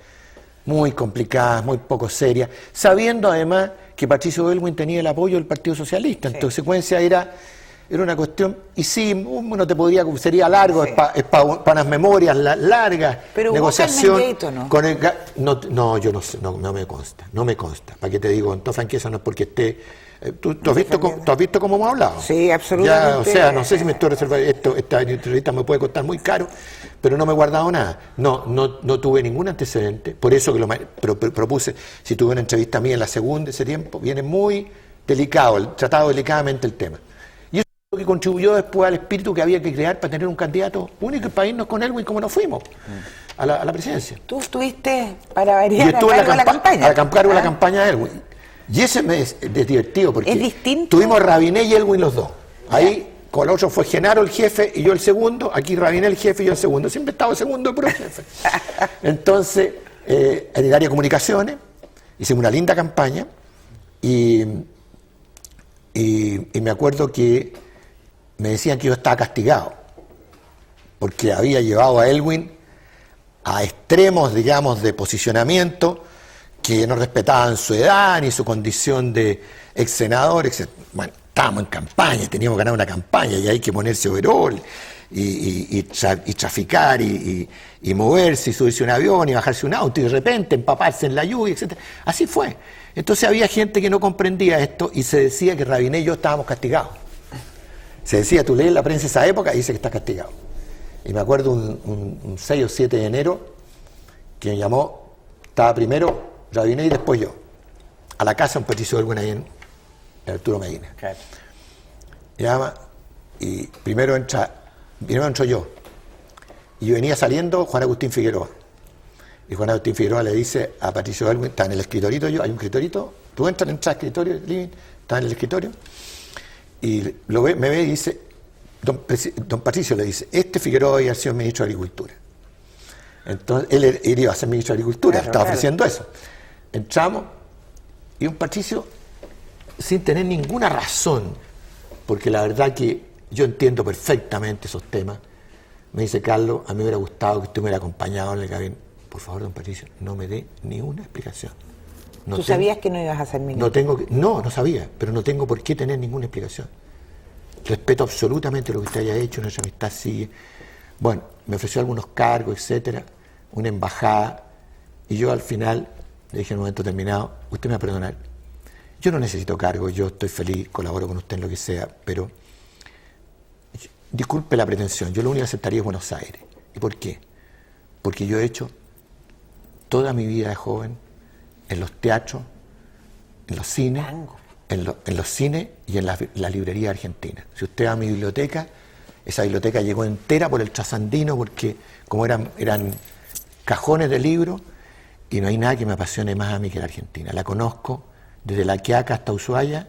muy complicadas, muy poco serias, sabiendo además que Patricio Elwin tenía el apoyo del Partido Socialista. En consecuencia era una cuestión, y sí, uno te podría, sería largo, es para unas memorias largas, pero negociación. ¿Pero ¿no? Con el, no, yo no sé, no me consta. ¿Para qué te digo? En toda franqueza no es porque esté... ¿Tú has visto cómo hemos hablado? Sí, absolutamente. Ya, o sea, no sé si me estoy reservando, esta entrevista me puede costar muy caro, pero no me he guardado nada. No tuve ningún antecedente, por eso que propuse, si tuve una entrevista mía en la segunda, ese tiempo, viene muy delicado, tratado delicadamente el tema. Y eso es lo que contribuyó después al espíritu que había que crear para tener un candidato único para irnos con Elwin como nos fuimos a la presidencia. Tú estuviste para variar a cargo de la campaña. A cargo de la campaña de Elwin. Y ese es divertido porque ¿Es distinto? Tuvimos Rabinet y Elwin los dos. Ahí con el otro fue Genaro el jefe y yo el segundo. Aquí Rabinet el jefe y yo el segundo. Siempre he estado el segundo, pero el jefe. Entonces, en el área de comunicaciones, hicimos una linda campaña y me acuerdo que me decían que yo estaba castigado porque había llevado a Elwin a extremos, digamos, de posicionamiento que no respetaban su edad ni su condición de ex senador, etc. Bueno, estábamos en campaña, teníamos que ganar una campaña y hay que ponerse overol y traficar y moverse y subirse a un avión y bajarse un auto y de repente empaparse en la lluvia, etc. Así fue. Entonces había gente que no comprendía esto y se decía que Rabiné y yo estábamos castigados. Se decía, tú lees la prensa de esa época y dice que estás castigado. Y me acuerdo un 6 o 7 de enero que me llamó, estaba primero Rabiné y después yo, a la casa de un Patricio Aylwin ahí en Arturo Medina. Claro. Llama y primero entro yo. Y yo venía saliendo Juan Agustín Figueroa. Y Juan Agustín Figueroa le dice a Patricio Aylwin, está en el escritorito yo, hay un escritorito, tú entras al escritorio, living, está en el escritorio, y me ve y dice, don Patricio le dice, Figueroa iba a ser ministro de Agricultura. Entonces, él iba a ser ministro de Agricultura, claro, estaba ofreciendo eso. Entramos, y don Patricio, sin tener ninguna razón, porque la verdad que yo entiendo perfectamente esos temas, me dice, Carlos, a mí me hubiera gustado que usted me hubiera acompañado en el gabinete. Por favor, don Patricio, no me dé ni una explicación. ¿Tú sabías que no ibas a ser ministro? No sabía, pero no tengo por qué tener ninguna explicación. Respeto absolutamente lo que usted haya hecho, nuestra amistad sigue. Bueno, me ofreció algunos cargos, etcétera, una embajada, y yo al final le dije en un momento terminado, usted me va a perdonar, yo no necesito cargos, yo estoy feliz, colaboro con usted en lo que sea, pero disculpe la pretensión, yo lo único que aceptaría es Buenos Aires. ¿Y por qué? Porque yo he hecho toda mi vida de joven en los teatros, en los cines, en los cines y en la librería argentina. Si usted va a mi biblioteca, esa biblioteca llegó entera por el trasandino, porque como eran cajones de libros, y no hay nada que me apasione más a mí que la Argentina. La conozco desde La Quiaca hasta Ushuaia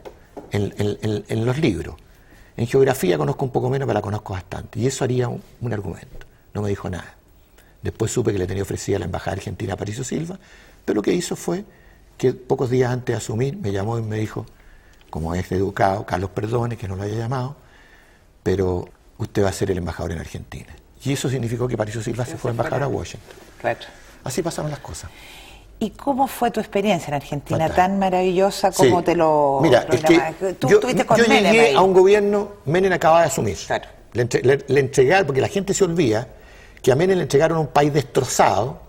en los libros. En geografía conozco un poco menos, pero la conozco bastante. Y eso haría un argumento. No me dijo nada. Después supe que le tenía ofrecida la embajada argentina a Patricio Silva, pero lo que hizo fue que pocos días antes de asumir me llamó y me dijo, como es educado, Carlos, perdone que no lo haya llamado, pero usted va a ser el embajador en Argentina. Y eso significó que Patricio Silva se fue embajador a Washington. Claro. Así pasaron las cosas. ¿Y cómo fue tu experiencia en Argentina? Fatal. Tan maravillosa como sí. te lo... Mira, es que tú yo estuviste con llegué Menem ahí. a un gobierno, Menem acababa de asumir. Claro. Le entregaron, porque la gente se olvida que a Menem le entregaron un país destrozado,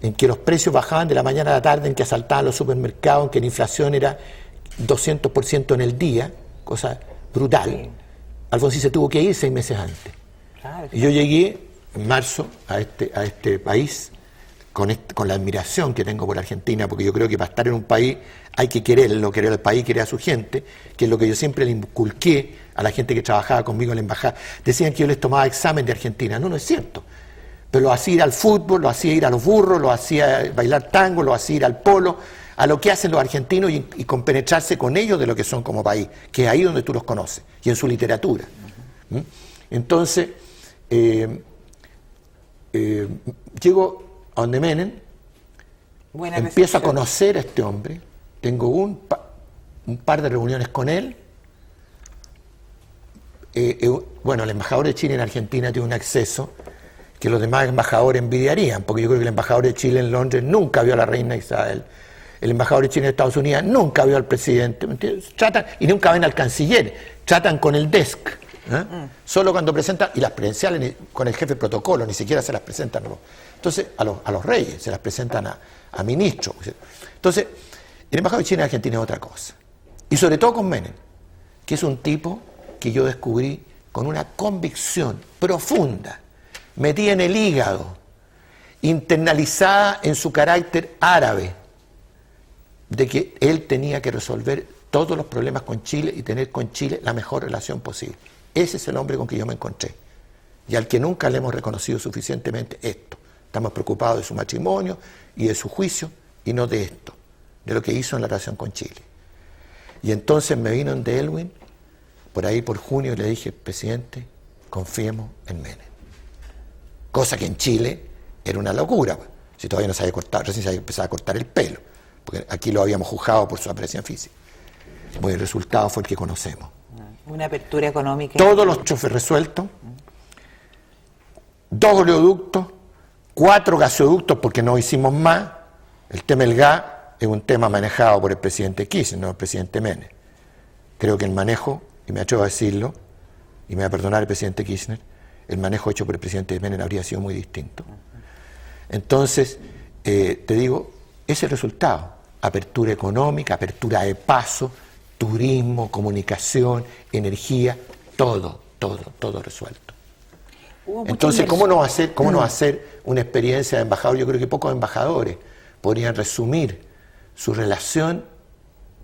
en que los precios bajaban de la mañana a la tarde, en que asaltaban los supermercados, en que la inflación era 200% en el día, cosa brutal. Sí. Alfonsín se tuvo que ir 6 meses antes. Claro. Y yo llegué en marzo a este país con la admiración que tengo por Argentina, porque yo creo que para estar en un país hay que quererlo, querer al país, querer a su gente, que es lo que yo siempre le inculqué a la gente que trabajaba conmigo en la embajada. Decían que yo les tomaba examen de Argentina. No es cierto. Pero lo hacía ir al fútbol, lo hacía ir a los burros, lo hacía bailar tango, lo hacía ir al polo, a lo que hacen los argentinos y compenetrarse con ellos de lo que son como país, que es ahí donde tú los conoces, y en su literatura. ¿Mm? Entonces, llego a donde Menem, empiezo a conocer a este hombre, tengo un par de reuniones con él. Bueno, el embajador de Chile en Argentina tiene un acceso que los demás embajadores envidiarían, porque yo creo que el embajador de Chile en Londres nunca vio a la reina Isabel, el embajador de Chile en Estados Unidos nunca vio al presidente, ¿me entiendes? Tratan, y nunca ven al canciller, tratan con el desk, solo cuando presentan, y las credenciales con el jefe de protocolo, ni siquiera se las presentan. Entonces, a los reyes, se las presentan a ministros. Entonces, el embajador de Chile en Argentina es otra cosa. Y sobre todo con Menem, que es un tipo que yo descubrí con una convicción profunda, metida en el hígado, internalizada en su carácter árabe, de que él tenía que resolver todos los problemas con Chile y tener con Chile la mejor relación posible. Ese es el hombre con que yo me encontré y al que nunca le hemos reconocido suficientemente esto. Estamos preocupados de su matrimonio y de su juicio y no de esto, de lo que hizo en la relación con Chile. Y entonces me vino en de Aylwin, por ahí por junio, y le dije, presidente, confiemos en Menem. Cosa que en Chile era una locura, si todavía no se había cortado, recién se había empezado a cortar el pelo, porque aquí lo habíamos juzgado por su apreciación física. Bueno, el resultado fue el que conocemos. Una apertura económica. Todos los chofes resueltos, 2 oleoductos, 4 gasoductos porque no hicimos más. El tema del gas es un tema manejado por el presidente Kirchner, no el presidente Menem. creo que el manejo, y me atrevo a decirlo, y me va a perdonar el presidente Kirchner, el manejo hecho por el presidente Menem habría sido muy distinto. Entonces, te digo, ese resultado, apertura económica, apertura de paso, turismo, comunicación, energía, todo resuelto. Entonces, ¿cómo no va a ser una experiencia de embajador? Yo creo que pocos embajadores podrían resumir su relación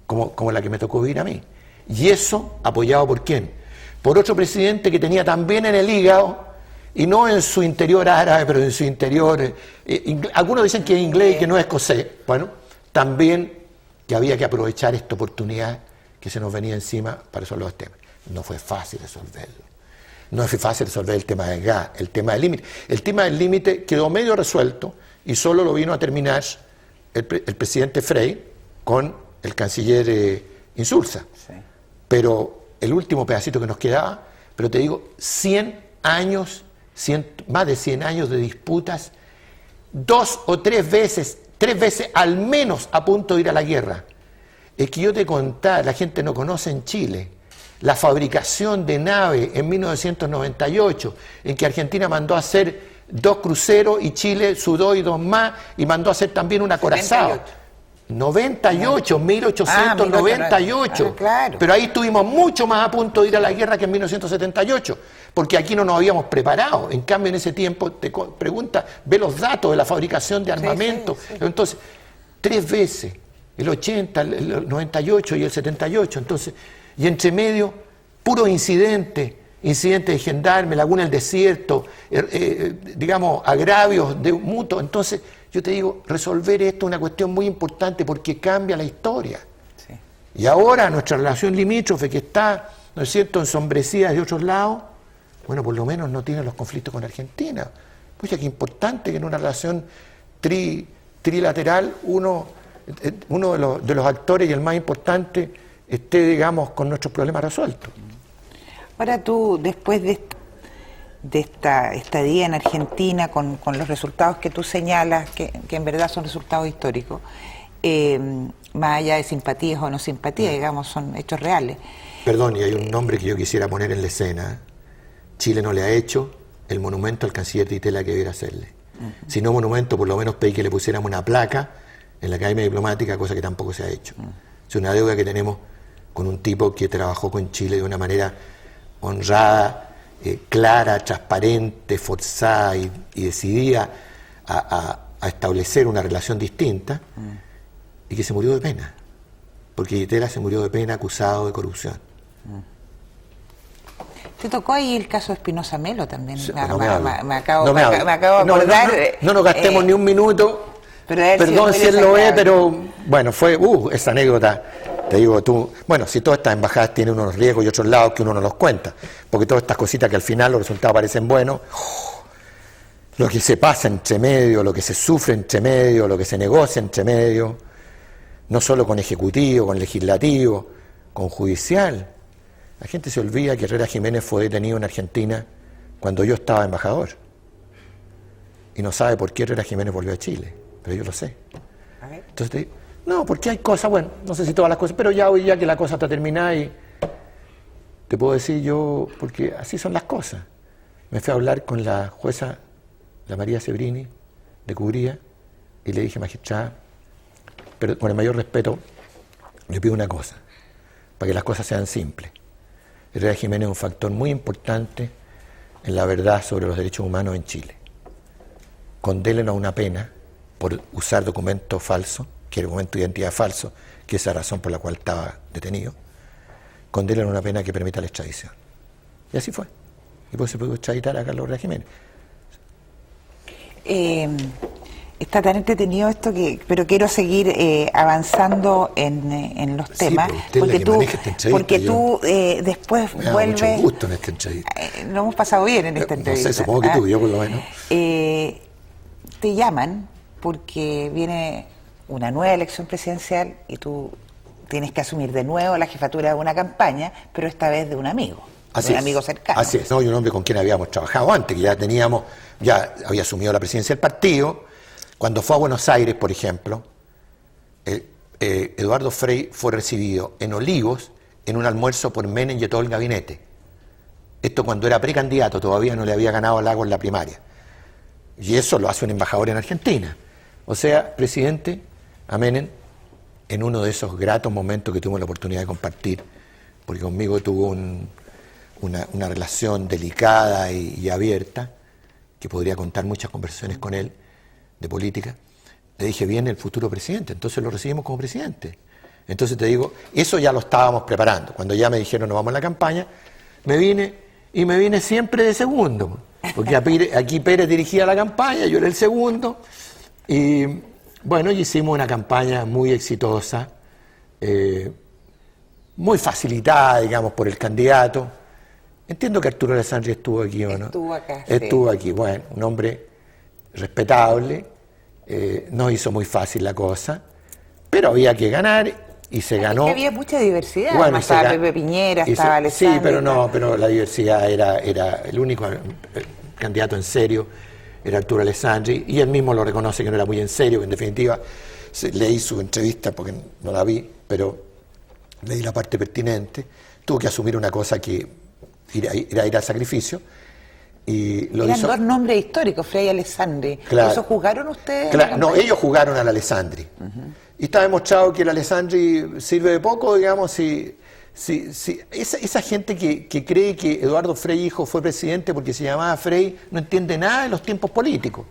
como la que me tocó vivir a mí. Y eso, ¿apoyado por quién? Por otro presidente que tenía también en el hígado, y no en su interior árabe, pero en su interior, algunos dicen que es inglés y que no es escocés, bueno, también que había que aprovechar esta oportunidad que se nos venía encima para resolver los temas. No fue fácil resolverlo. No fue fácil resolver el tema del gas, el tema del límite. El tema del límite quedó medio resuelto y solo lo vino a terminar el presidente Frey con el canciller Insulza. Sí. Pero el último pedacito que nos quedaba, pero te digo, 100 años, más de 100 años de disputas, 2 o 3 veces al menos a punto de ir a la guerra. Es que yo te contaba, la gente no conoce en Chile, la fabricación de naves en 1998, en que Argentina mandó a hacer 2 cruceros y Chile sudó y 2 más, y mandó a hacer también un acorazado. 1898. Claro. Pero ahí estuvimos mucho más a punto de ir a la guerra que en 1978, porque aquí no nos habíamos preparado. En cambio, en ese tiempo, te pregunta, ve los datos de la fabricación de armamento. Sí. Entonces, 3 veces, el 80, el 98 y el 78. Entonces, y entre medio, puros incidentes de gendarme, Laguna del Desierto, digamos, agravios de mutuo. Entonces, yo te digo, resolver esto es una cuestión muy importante porque cambia la historia. Sí. Y ahora nuestra relación limítrofe, que está, ¿no es cierto?, ensombrecida de otros lados, bueno, por lo menos no tiene los conflictos con Argentina. Pues qué importante que en una relación trilateral uno de los actores y el más importante esté, digamos, con nuestros problemas resueltos. Ahora tú, después de esta estadía en Argentina, con los resultados que tú señalas, que en verdad son resultados históricos, más allá de simpatías o no simpatías, digamos, son hechos reales. Perdón, y hay un nombre que yo quisiera poner en la escena. Chile no le ha hecho el monumento al canciller Di Tella que debiera hacerle. Si no monumento, por lo menos pedí que le pusiéramos una placa en la Academia Diplomática, cosa que tampoco se ha hecho. Es una deuda que tenemos con un tipo que trabajó con Chile de una manera honrada, clara, transparente, forzada y decidida a establecer una relación distinta, y que se murió de pena, porque Di Tella se murió de pena acusado de corrupción. ¿Te tocó ahí el caso de Espinosa Melo también? Sí, me acabo de acordar. No nos gastemos ni un minuto. Perdón si él lo ve, pero bueno, fue esa anécdota. Te digo tú, bueno, si todas estas embajadas tienen unos riesgos y otros lados que uno no los cuenta, porque todas estas cositas que al final los resultados parecen buenos, lo que se pasa entre medio, lo que se sufre entre medio, lo que se negocia entre medio, no solo con ejecutivo, con legislativo, con judicial. La gente se olvida que Herrera Jiménez fue detenido en Argentina cuando yo estaba embajador. Y no sabe por qué Herrera Jiménez volvió a Chile, pero yo lo sé. Entonces te digo, no, porque hay cosas, bueno, no sé si todas las cosas, pero ya hoy ya que la cosa está terminada y te puedo decir yo, porque así son las cosas. Me fui a hablar con la jueza, la María Sebrini, de Cubría, y le dije, magistrada, pero con el mayor respeto, le pido una cosa, para que las cosas sean simples. Herrera Jiménez es un factor muy importante en la verdad sobre los derechos humanos en Chile. Condénenlo a una pena por usar documentos falsos, que era documento de identidad falso, que es la razón por la cual estaba detenido. Condénenlo a una pena que permita la extradición. Y así fue. Y pues se pudo extraditar a Carlos Herrera Jiménez. Está tan entretenido esto pero quiero seguir avanzando en los temas, porque tú después vuelves. Mucho gusto en esta entrevista. Lo hemos pasado bien en esta entrevista. No sé, supongo que tú, yo por lo menos. Te llaman porque viene una nueva elección presidencial y tú tienes que asumir de nuevo la jefatura de una campaña, pero esta vez de un amigo. Un amigo cercano. Así es, ¿no? Y un hombre con quien habíamos trabajado antes, que ya había asumido la presidencia del partido. Cuando fue a Buenos Aires, por ejemplo, Eduardo Frei fue recibido en Olivos, en un almuerzo por Menem y todo el gabinete. Esto cuando era precandidato, todavía no le había ganado a Lagos en la primaria. Y eso lo hace un embajador en Argentina. O sea, presidente, a Menem, en uno de esos gratos momentos que tuvimos la oportunidad de compartir, porque conmigo tuvo una relación delicada y abierta, que podría contar muchas conversaciones con él de política, le dije, viene el futuro presidente, entonces lo recibimos como presidente. Entonces te digo, eso ya lo estábamos preparando. Cuando ya me dijeron nos vamos a la campaña, me vine siempre de segundo, porque aquí Pérez dirigía la campaña, yo era el segundo, y bueno, y hicimos una campaña muy exitosa, muy facilitada, digamos, por el candidato. Entiendo que Arturo Alessandri estuvo aquí, ¿o no? Estuvo acá. Estuvo aquí, bueno, un hombre respetable, no hizo muy fácil la cosa, pero había que ganar y se ganó. Es que había mucha diversidad, bueno, estaba Pepe Piñera, estaba Alessandri. Sí, pero no, pero la diversidad era el único candidato en serio, era Arturo Alessandri, y él mismo lo reconoce que no era muy en serio, que en definitiva leí su entrevista porque no la vi, pero leí la parte pertinente, tuvo que asumir una cosa que ir al sacrificio, y lo eran hizo. Dos nombres históricos, Frei y Alessandri. Claro. ¿Eso jugaron ustedes? Claro, no, ellos jugaron al Alessandri. Y está demostrado que el Alessandri sirve de poco, digamos, esa gente que cree que Eduardo Frei hijo fue presidente porque se llamaba Frei, no entiende nada de los tiempos políticos.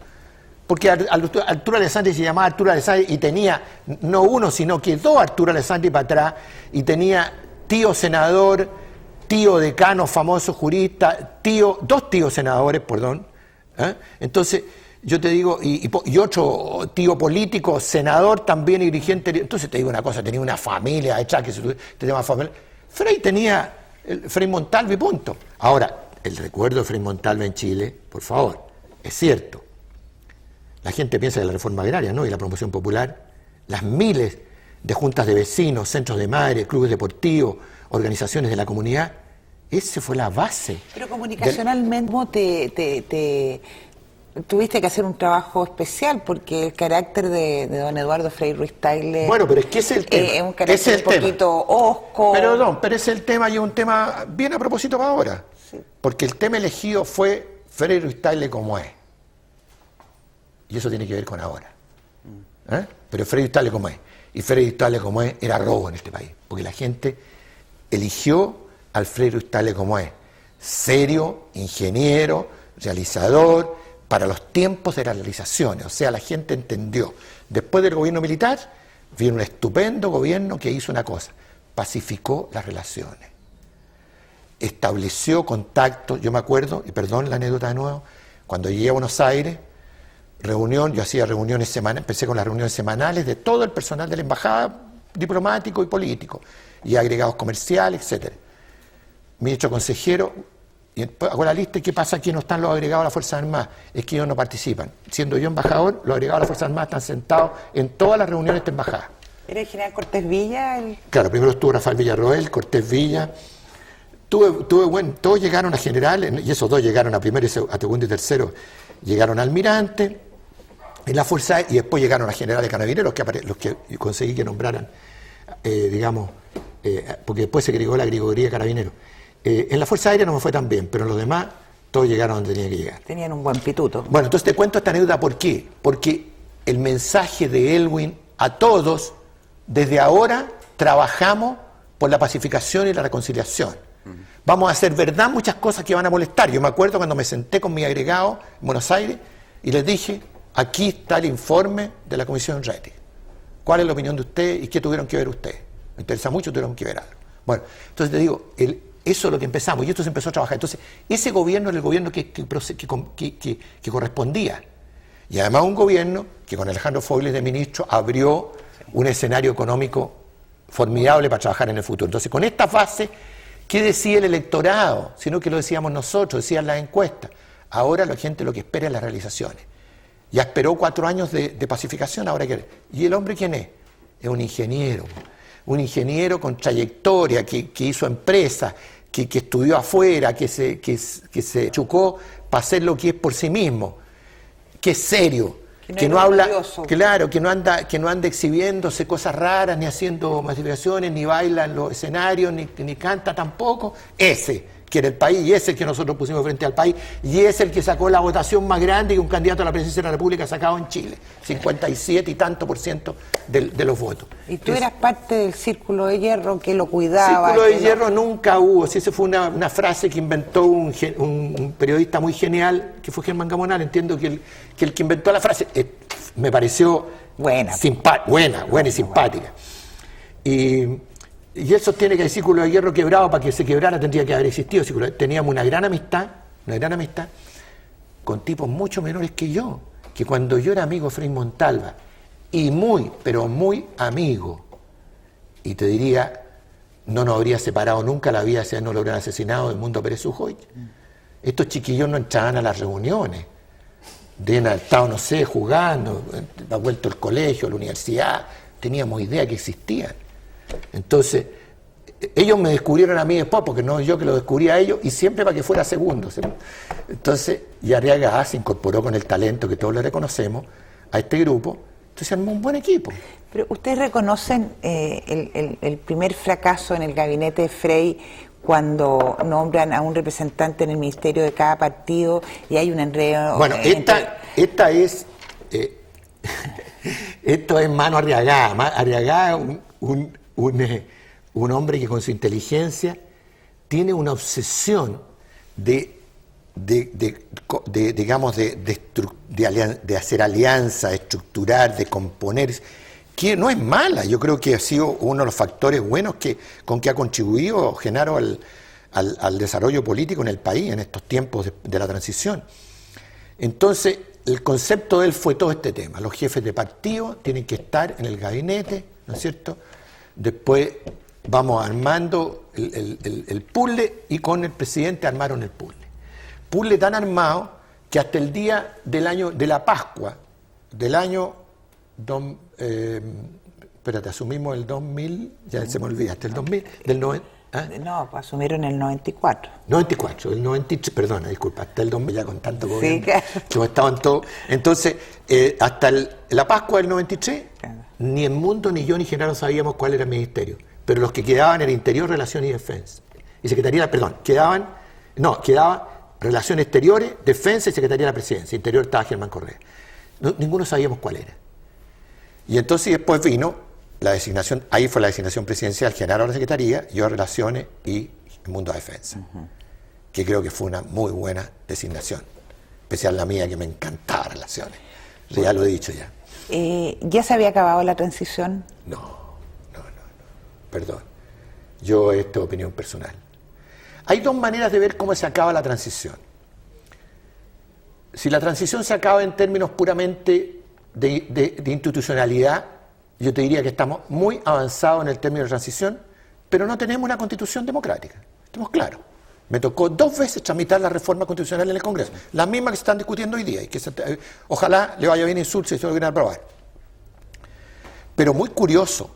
Porque Arturo Alessandri se llamaba Arturo Alessandri y tenía, no uno, sino que dos Arturo Alessandri para atrás, y tenía tío senador, tío decano, famoso jurista, dos tíos senadores, perdón. Entonces, yo te digo, y otro tío político, senador también y dirigente. Entonces te digo una cosa, tenía una familia hecha que se llama familia. Frei tenía Frei Montalva y punto. Ahora, el recuerdo de Frei Montalva en Chile, por favor, es cierto. La gente piensa en la reforma agraria, ¿no? Y la promoción popular, las miles de juntas de vecinos, centros de madres, clubes deportivos, organizaciones de la comunidad, esa fue la base. Pero comunicacionalmente, ¿cómo tuviste que hacer un trabajo especial? Porque el carácter de don Eduardo Frei Ruiz Tagle... Bueno, pero es que ese es el tema. Es un carácter un poquito hosco. Pero ese es el tema, y es un tema bien a propósito para ahora. Sí. Porque el tema elegido fue Frei Ruiz Tagle como es. Y eso tiene que ver con ahora. Pero Frei Ruiz Tagle como es. Y Frei Ruiz Tagle como es era robo en este país. Porque la gente eligió al Frei Ruiz Tagle como es. Serio, ingeniero, realizador, para los tiempos de las realizaciones. O sea, la gente entendió. Después del gobierno militar, vino un estupendo gobierno que hizo una cosa: pacificó las relaciones. Estableció contacto. Yo me acuerdo, y perdón la anécdota de nuevo, cuando llegué a Buenos Aires, yo hacía reuniones semanales, empecé con las reuniones semanales de todo el personal de la embajada, diplomático y político, y agregados comerciales, etc. Ministro consejero, y hago la lista, y ¿qué pasa? Aquí no están los agregados a las Fuerzas Armadas, es que ellos no participan. Siendo yo embajador, los agregados a las Fuerzas Armadas están sentados en todas las reuniones de embajada. ¿Era el general Cortés Villa? Claro, primero estuvo Rafael Villarroel, Cortés Villa. Todos llegaron a general, y esos dos llegaron a primero, a segundo y tercero, llegaron a almirante en la Fuerza, y después llegaron a general de carabineros, los que conseguí que nombraran, porque después se agregó la Gregoría de Carabineros. En la Fuerza Aérea no me fue tan bien, pero en los demás todos llegaron donde tenían que llegar. Tenían un buen pituto. Bueno, entonces te cuento esta anécdota, ¿por qué? Porque el mensaje de Elwin a todos, desde ahora trabajamos por la pacificación y la reconciliación. Vamos a hacer verdad muchas cosas que van a molestar. Yo me acuerdo cuando me senté con mi agregado en Buenos Aires y les dije, aquí está el informe de la Comisión Reti. ¿Cuál es la opinión de ustedes y qué tuvieron que ver ustedes? Me interesa mucho, tuvieron que ver algo. Bueno, entonces te digo, eso es lo que empezamos, y esto se empezó a trabajar. Entonces, ese gobierno era el gobierno que correspondía. Y además un gobierno que con Alejandro Foiles de ministro abrió un escenario económico formidable para trabajar en el futuro. Entonces, con esta fase, ¿qué decía el electorado? Sino que lo decíamos nosotros, decían las encuestas. Ahora la gente lo que espera es las realizaciones. Ya esperó 4 años de pacificación, ahora quiere. ¿Y el hombre quién es? Es un ingeniero con trayectoria, que hizo empresa, que estudió afuera, que se chucó para hacer lo que es por sí mismo, que es serio, que no habla, claro, que no anda exhibiéndose cosas raras, ni haciendo masificaciones, ni baila en los escenarios, ni canta tampoco. Ese quiere el país, y ese es el que nosotros pusimos frente al país, y es el que sacó la votación más grande que un candidato a la presidencia de la República ha sacado en Chile, 57 y tanto % de los votos. ¿Y tú eras parte del Círculo de Hierro que lo cuidaba? Círculo de Hierro nunca hubo, si esa fue una frase que inventó un periodista muy genial, que fue Germán Gamonal. Entiendo que el que inventó la frase me pareció buena y simpática. Y él sostiene que el Círculo de Hierro quebrado, para que se quebrara tendría que haber existido. Teníamos una gran amistad con tipos mucho menores que yo, que cuando yo era amigo de Frei Montalva, y pero muy amigo, y te diría, no nos habría separado nunca la vida si no lo hubieran asesinado del Mundo Pérez Ujoy. Estos chiquillos no entraban a las reuniones, deben haber estado, no sé, jugando, ha vuelto el colegio, la universidad, teníamos idea que existían. Entonces, ellos me descubrieron a mí después, porque no yo que lo descubrí a ellos, y siempre para que fuera segundo. Entonces, y Arriaga se incorporó con el talento que todos le reconocemos a este grupo, entonces armó un buen equipo. Pero ustedes reconocen el primer fracaso en el gabinete de Frei cuando nombran a un representante en el ministerio de cada partido y hay un enredo. Bueno, esto es mano Arriaga. Arriaga, un hombre que con su inteligencia tiene una obsesión de hacer alianzas, de estructurar, de componer, que no es mala. Yo creo que ha sido uno de los factores buenos con que ha contribuido Genaro al desarrollo político en el país en estos tiempos de la transición. Entonces, el concepto de él fue todo este tema. Los jefes de partido tienen que estar en el gabinete, ¿no es cierto? Después vamos armando el puzzle, y con el presidente armaron el puzzle. Puzzle tan armado que hasta el día de la Pascua del año asumimos el 2000, ya se me olvida, hasta el 2000, del 90. No, asumieron el 94. 94, el 93, perdona, disculpa, hasta el 2000, ya con tanto gobierno, sí, claro, que estaban todos. Entonces, hasta la Pascua del 93, claro, ni el mundo, ni yo, ni Genaro sabíamos cuál era el ministerio. Pero los que quedaban era Interior, Relaciones y Defensa. Y Secretaría, quedaba Relaciones Exteriores, Defensa y Secretaría de la Presidencia. Interior estaba Germán Correa. Ninguno sabíamos cuál era. Y entonces después vino la designación, ahí fue la designación presidencial, Genaro a la Secretaría, yo a Relaciones y el Mundo de Defensa. Que creo que fue una muy buena designación. Especial la mía, que me encantaba Relaciones. Ya lo he dicho ya. ¿Ya se había acabado la transición? No. Perdón. Esto es opinión personal. Hay dos maneras de ver cómo se acaba la transición. Si la transición se acaba en términos puramente de institucionalidad, yo te diría que estamos muy avanzados en el término de transición, pero no tenemos una constitución democrática. Estamos claros. Me tocó 2 veces tramitar la reforma constitucional en el Congreso, las mismas que se están discutiendo hoy día, y que ojalá le vaya bien en Sur si se lo quieren aprobar. Pero muy curioso,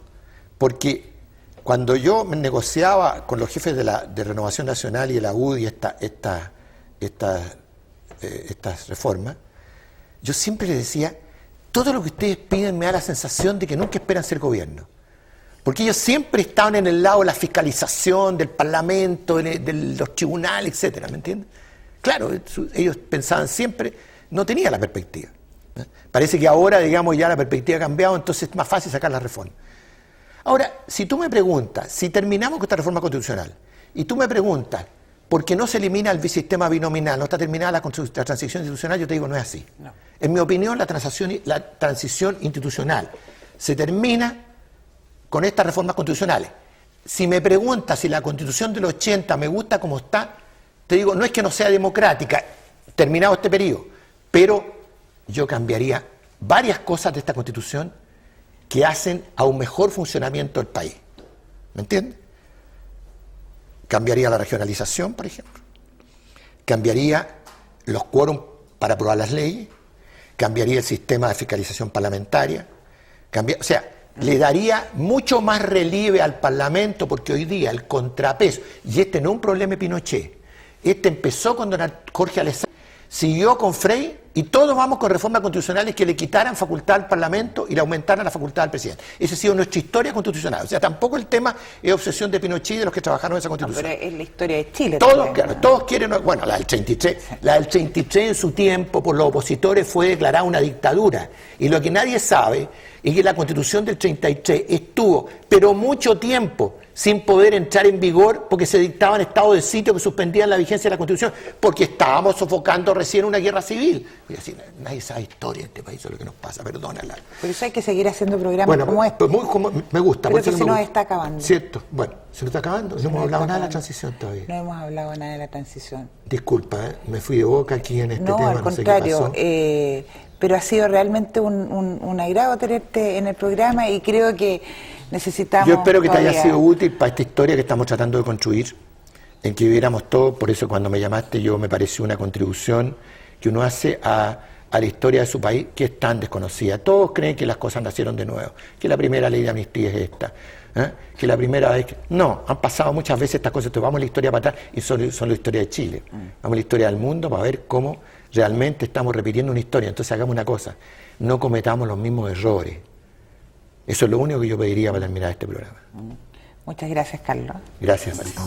porque cuando yo me negociaba con los jefes de Renovación Nacional y de la UDI estas reformas, yo siempre les decía, todo lo que ustedes piden me da la sensación de que nunca esperan ser gobierno. Porque ellos siempre estaban en el lado de la fiscalización, del Parlamento, de los tribunales, etcétera, ¿me entiendes? Claro, ellos pensaban siempre, no tenían la perspectiva. Parece que ahora, digamos, ya la perspectiva ha cambiado, entonces es más fácil sacar la reforma. Ahora, si tú me preguntas, si terminamos con esta reforma constitucional, y tú me preguntas, ¿por qué no se elimina el bisistema binominal? ¿No está terminada la transición institucional? Yo te digo, no es así. No. En mi opinión, la transición institucional se termina con estas reformas constitucionales. Si me preguntas si la Constitución del 80 me gusta como está, te digo, no es que no sea democrática, terminado este periodo, pero yo cambiaría varias cosas de esta Constitución que hacen a un mejor funcionamiento del país. ¿Me entiendes? Cambiaría la regionalización, por ejemplo. Cambiaría los quórums para aprobar las leyes. Cambiaría el sistema de fiscalización parlamentaria. Le daría mucho más relieve al Parlamento, porque hoy día el contrapeso, y no es un problema de Pinochet, empezó con don Jorge Alessandri, siguió con Frei Y todos vamos con reformas constitucionales que le quitaran facultad al Parlamento y le aumentaran la facultad al presidente. Esa ha sido nuestra historia constitucional. O sea, tampoco el tema es obsesión de Pinochet y de los que trabajaron en esa constitución. No, pero es la historia de Chile. Todos, claro, todos quieren, bueno, la del 33 en su tiempo por los opositores fue declarada una dictadura. Y lo que nadie sabe es que la Constitución del 33 estuvo, pero mucho tiempo, sin poder entrar en vigor porque se dictaban estados de sitio que suspendían la vigencia de la Constitución, porque estábamos sofocando recién una guerra civil. Y así, nadie sabe historia en este país, eso es lo que nos pasa, perdónala. Por eso hay que seguir haciendo programas como este. Me gusta. Pero que se nos está acabando. Cierto, bueno, se nos está acabando, no hemos hablado nada de la transición todavía. No hemos hablado nada de la transición. Disculpa, me fui de boca aquí en este tema. No, al contrario, pero ha sido realmente un agrado tenerte en el programa y creo que necesitamos... Yo espero que todavía... te haya sido útil para esta historia que estamos tratando de construir, en que viviéramos todos. Por eso cuando me llamaste me pareció una contribución que uno hace a la historia de su país, que es tan desconocida. Todos creen que las cosas nacieron de nuevo, que la primera ley de amnistía es esta, que la primera vez... No, han pasado muchas veces estas cosas. Entonces vamos a la historia para atrás y son la historia de Chile. Vamos a la historia del mundo para ver cómo realmente estamos repitiendo una historia. Entonces hagamos una cosa, no cometamos los mismos errores. Eso es lo único que yo pediría para terminar este programa. Muchas gracias, Carlos. Gracias, Marita.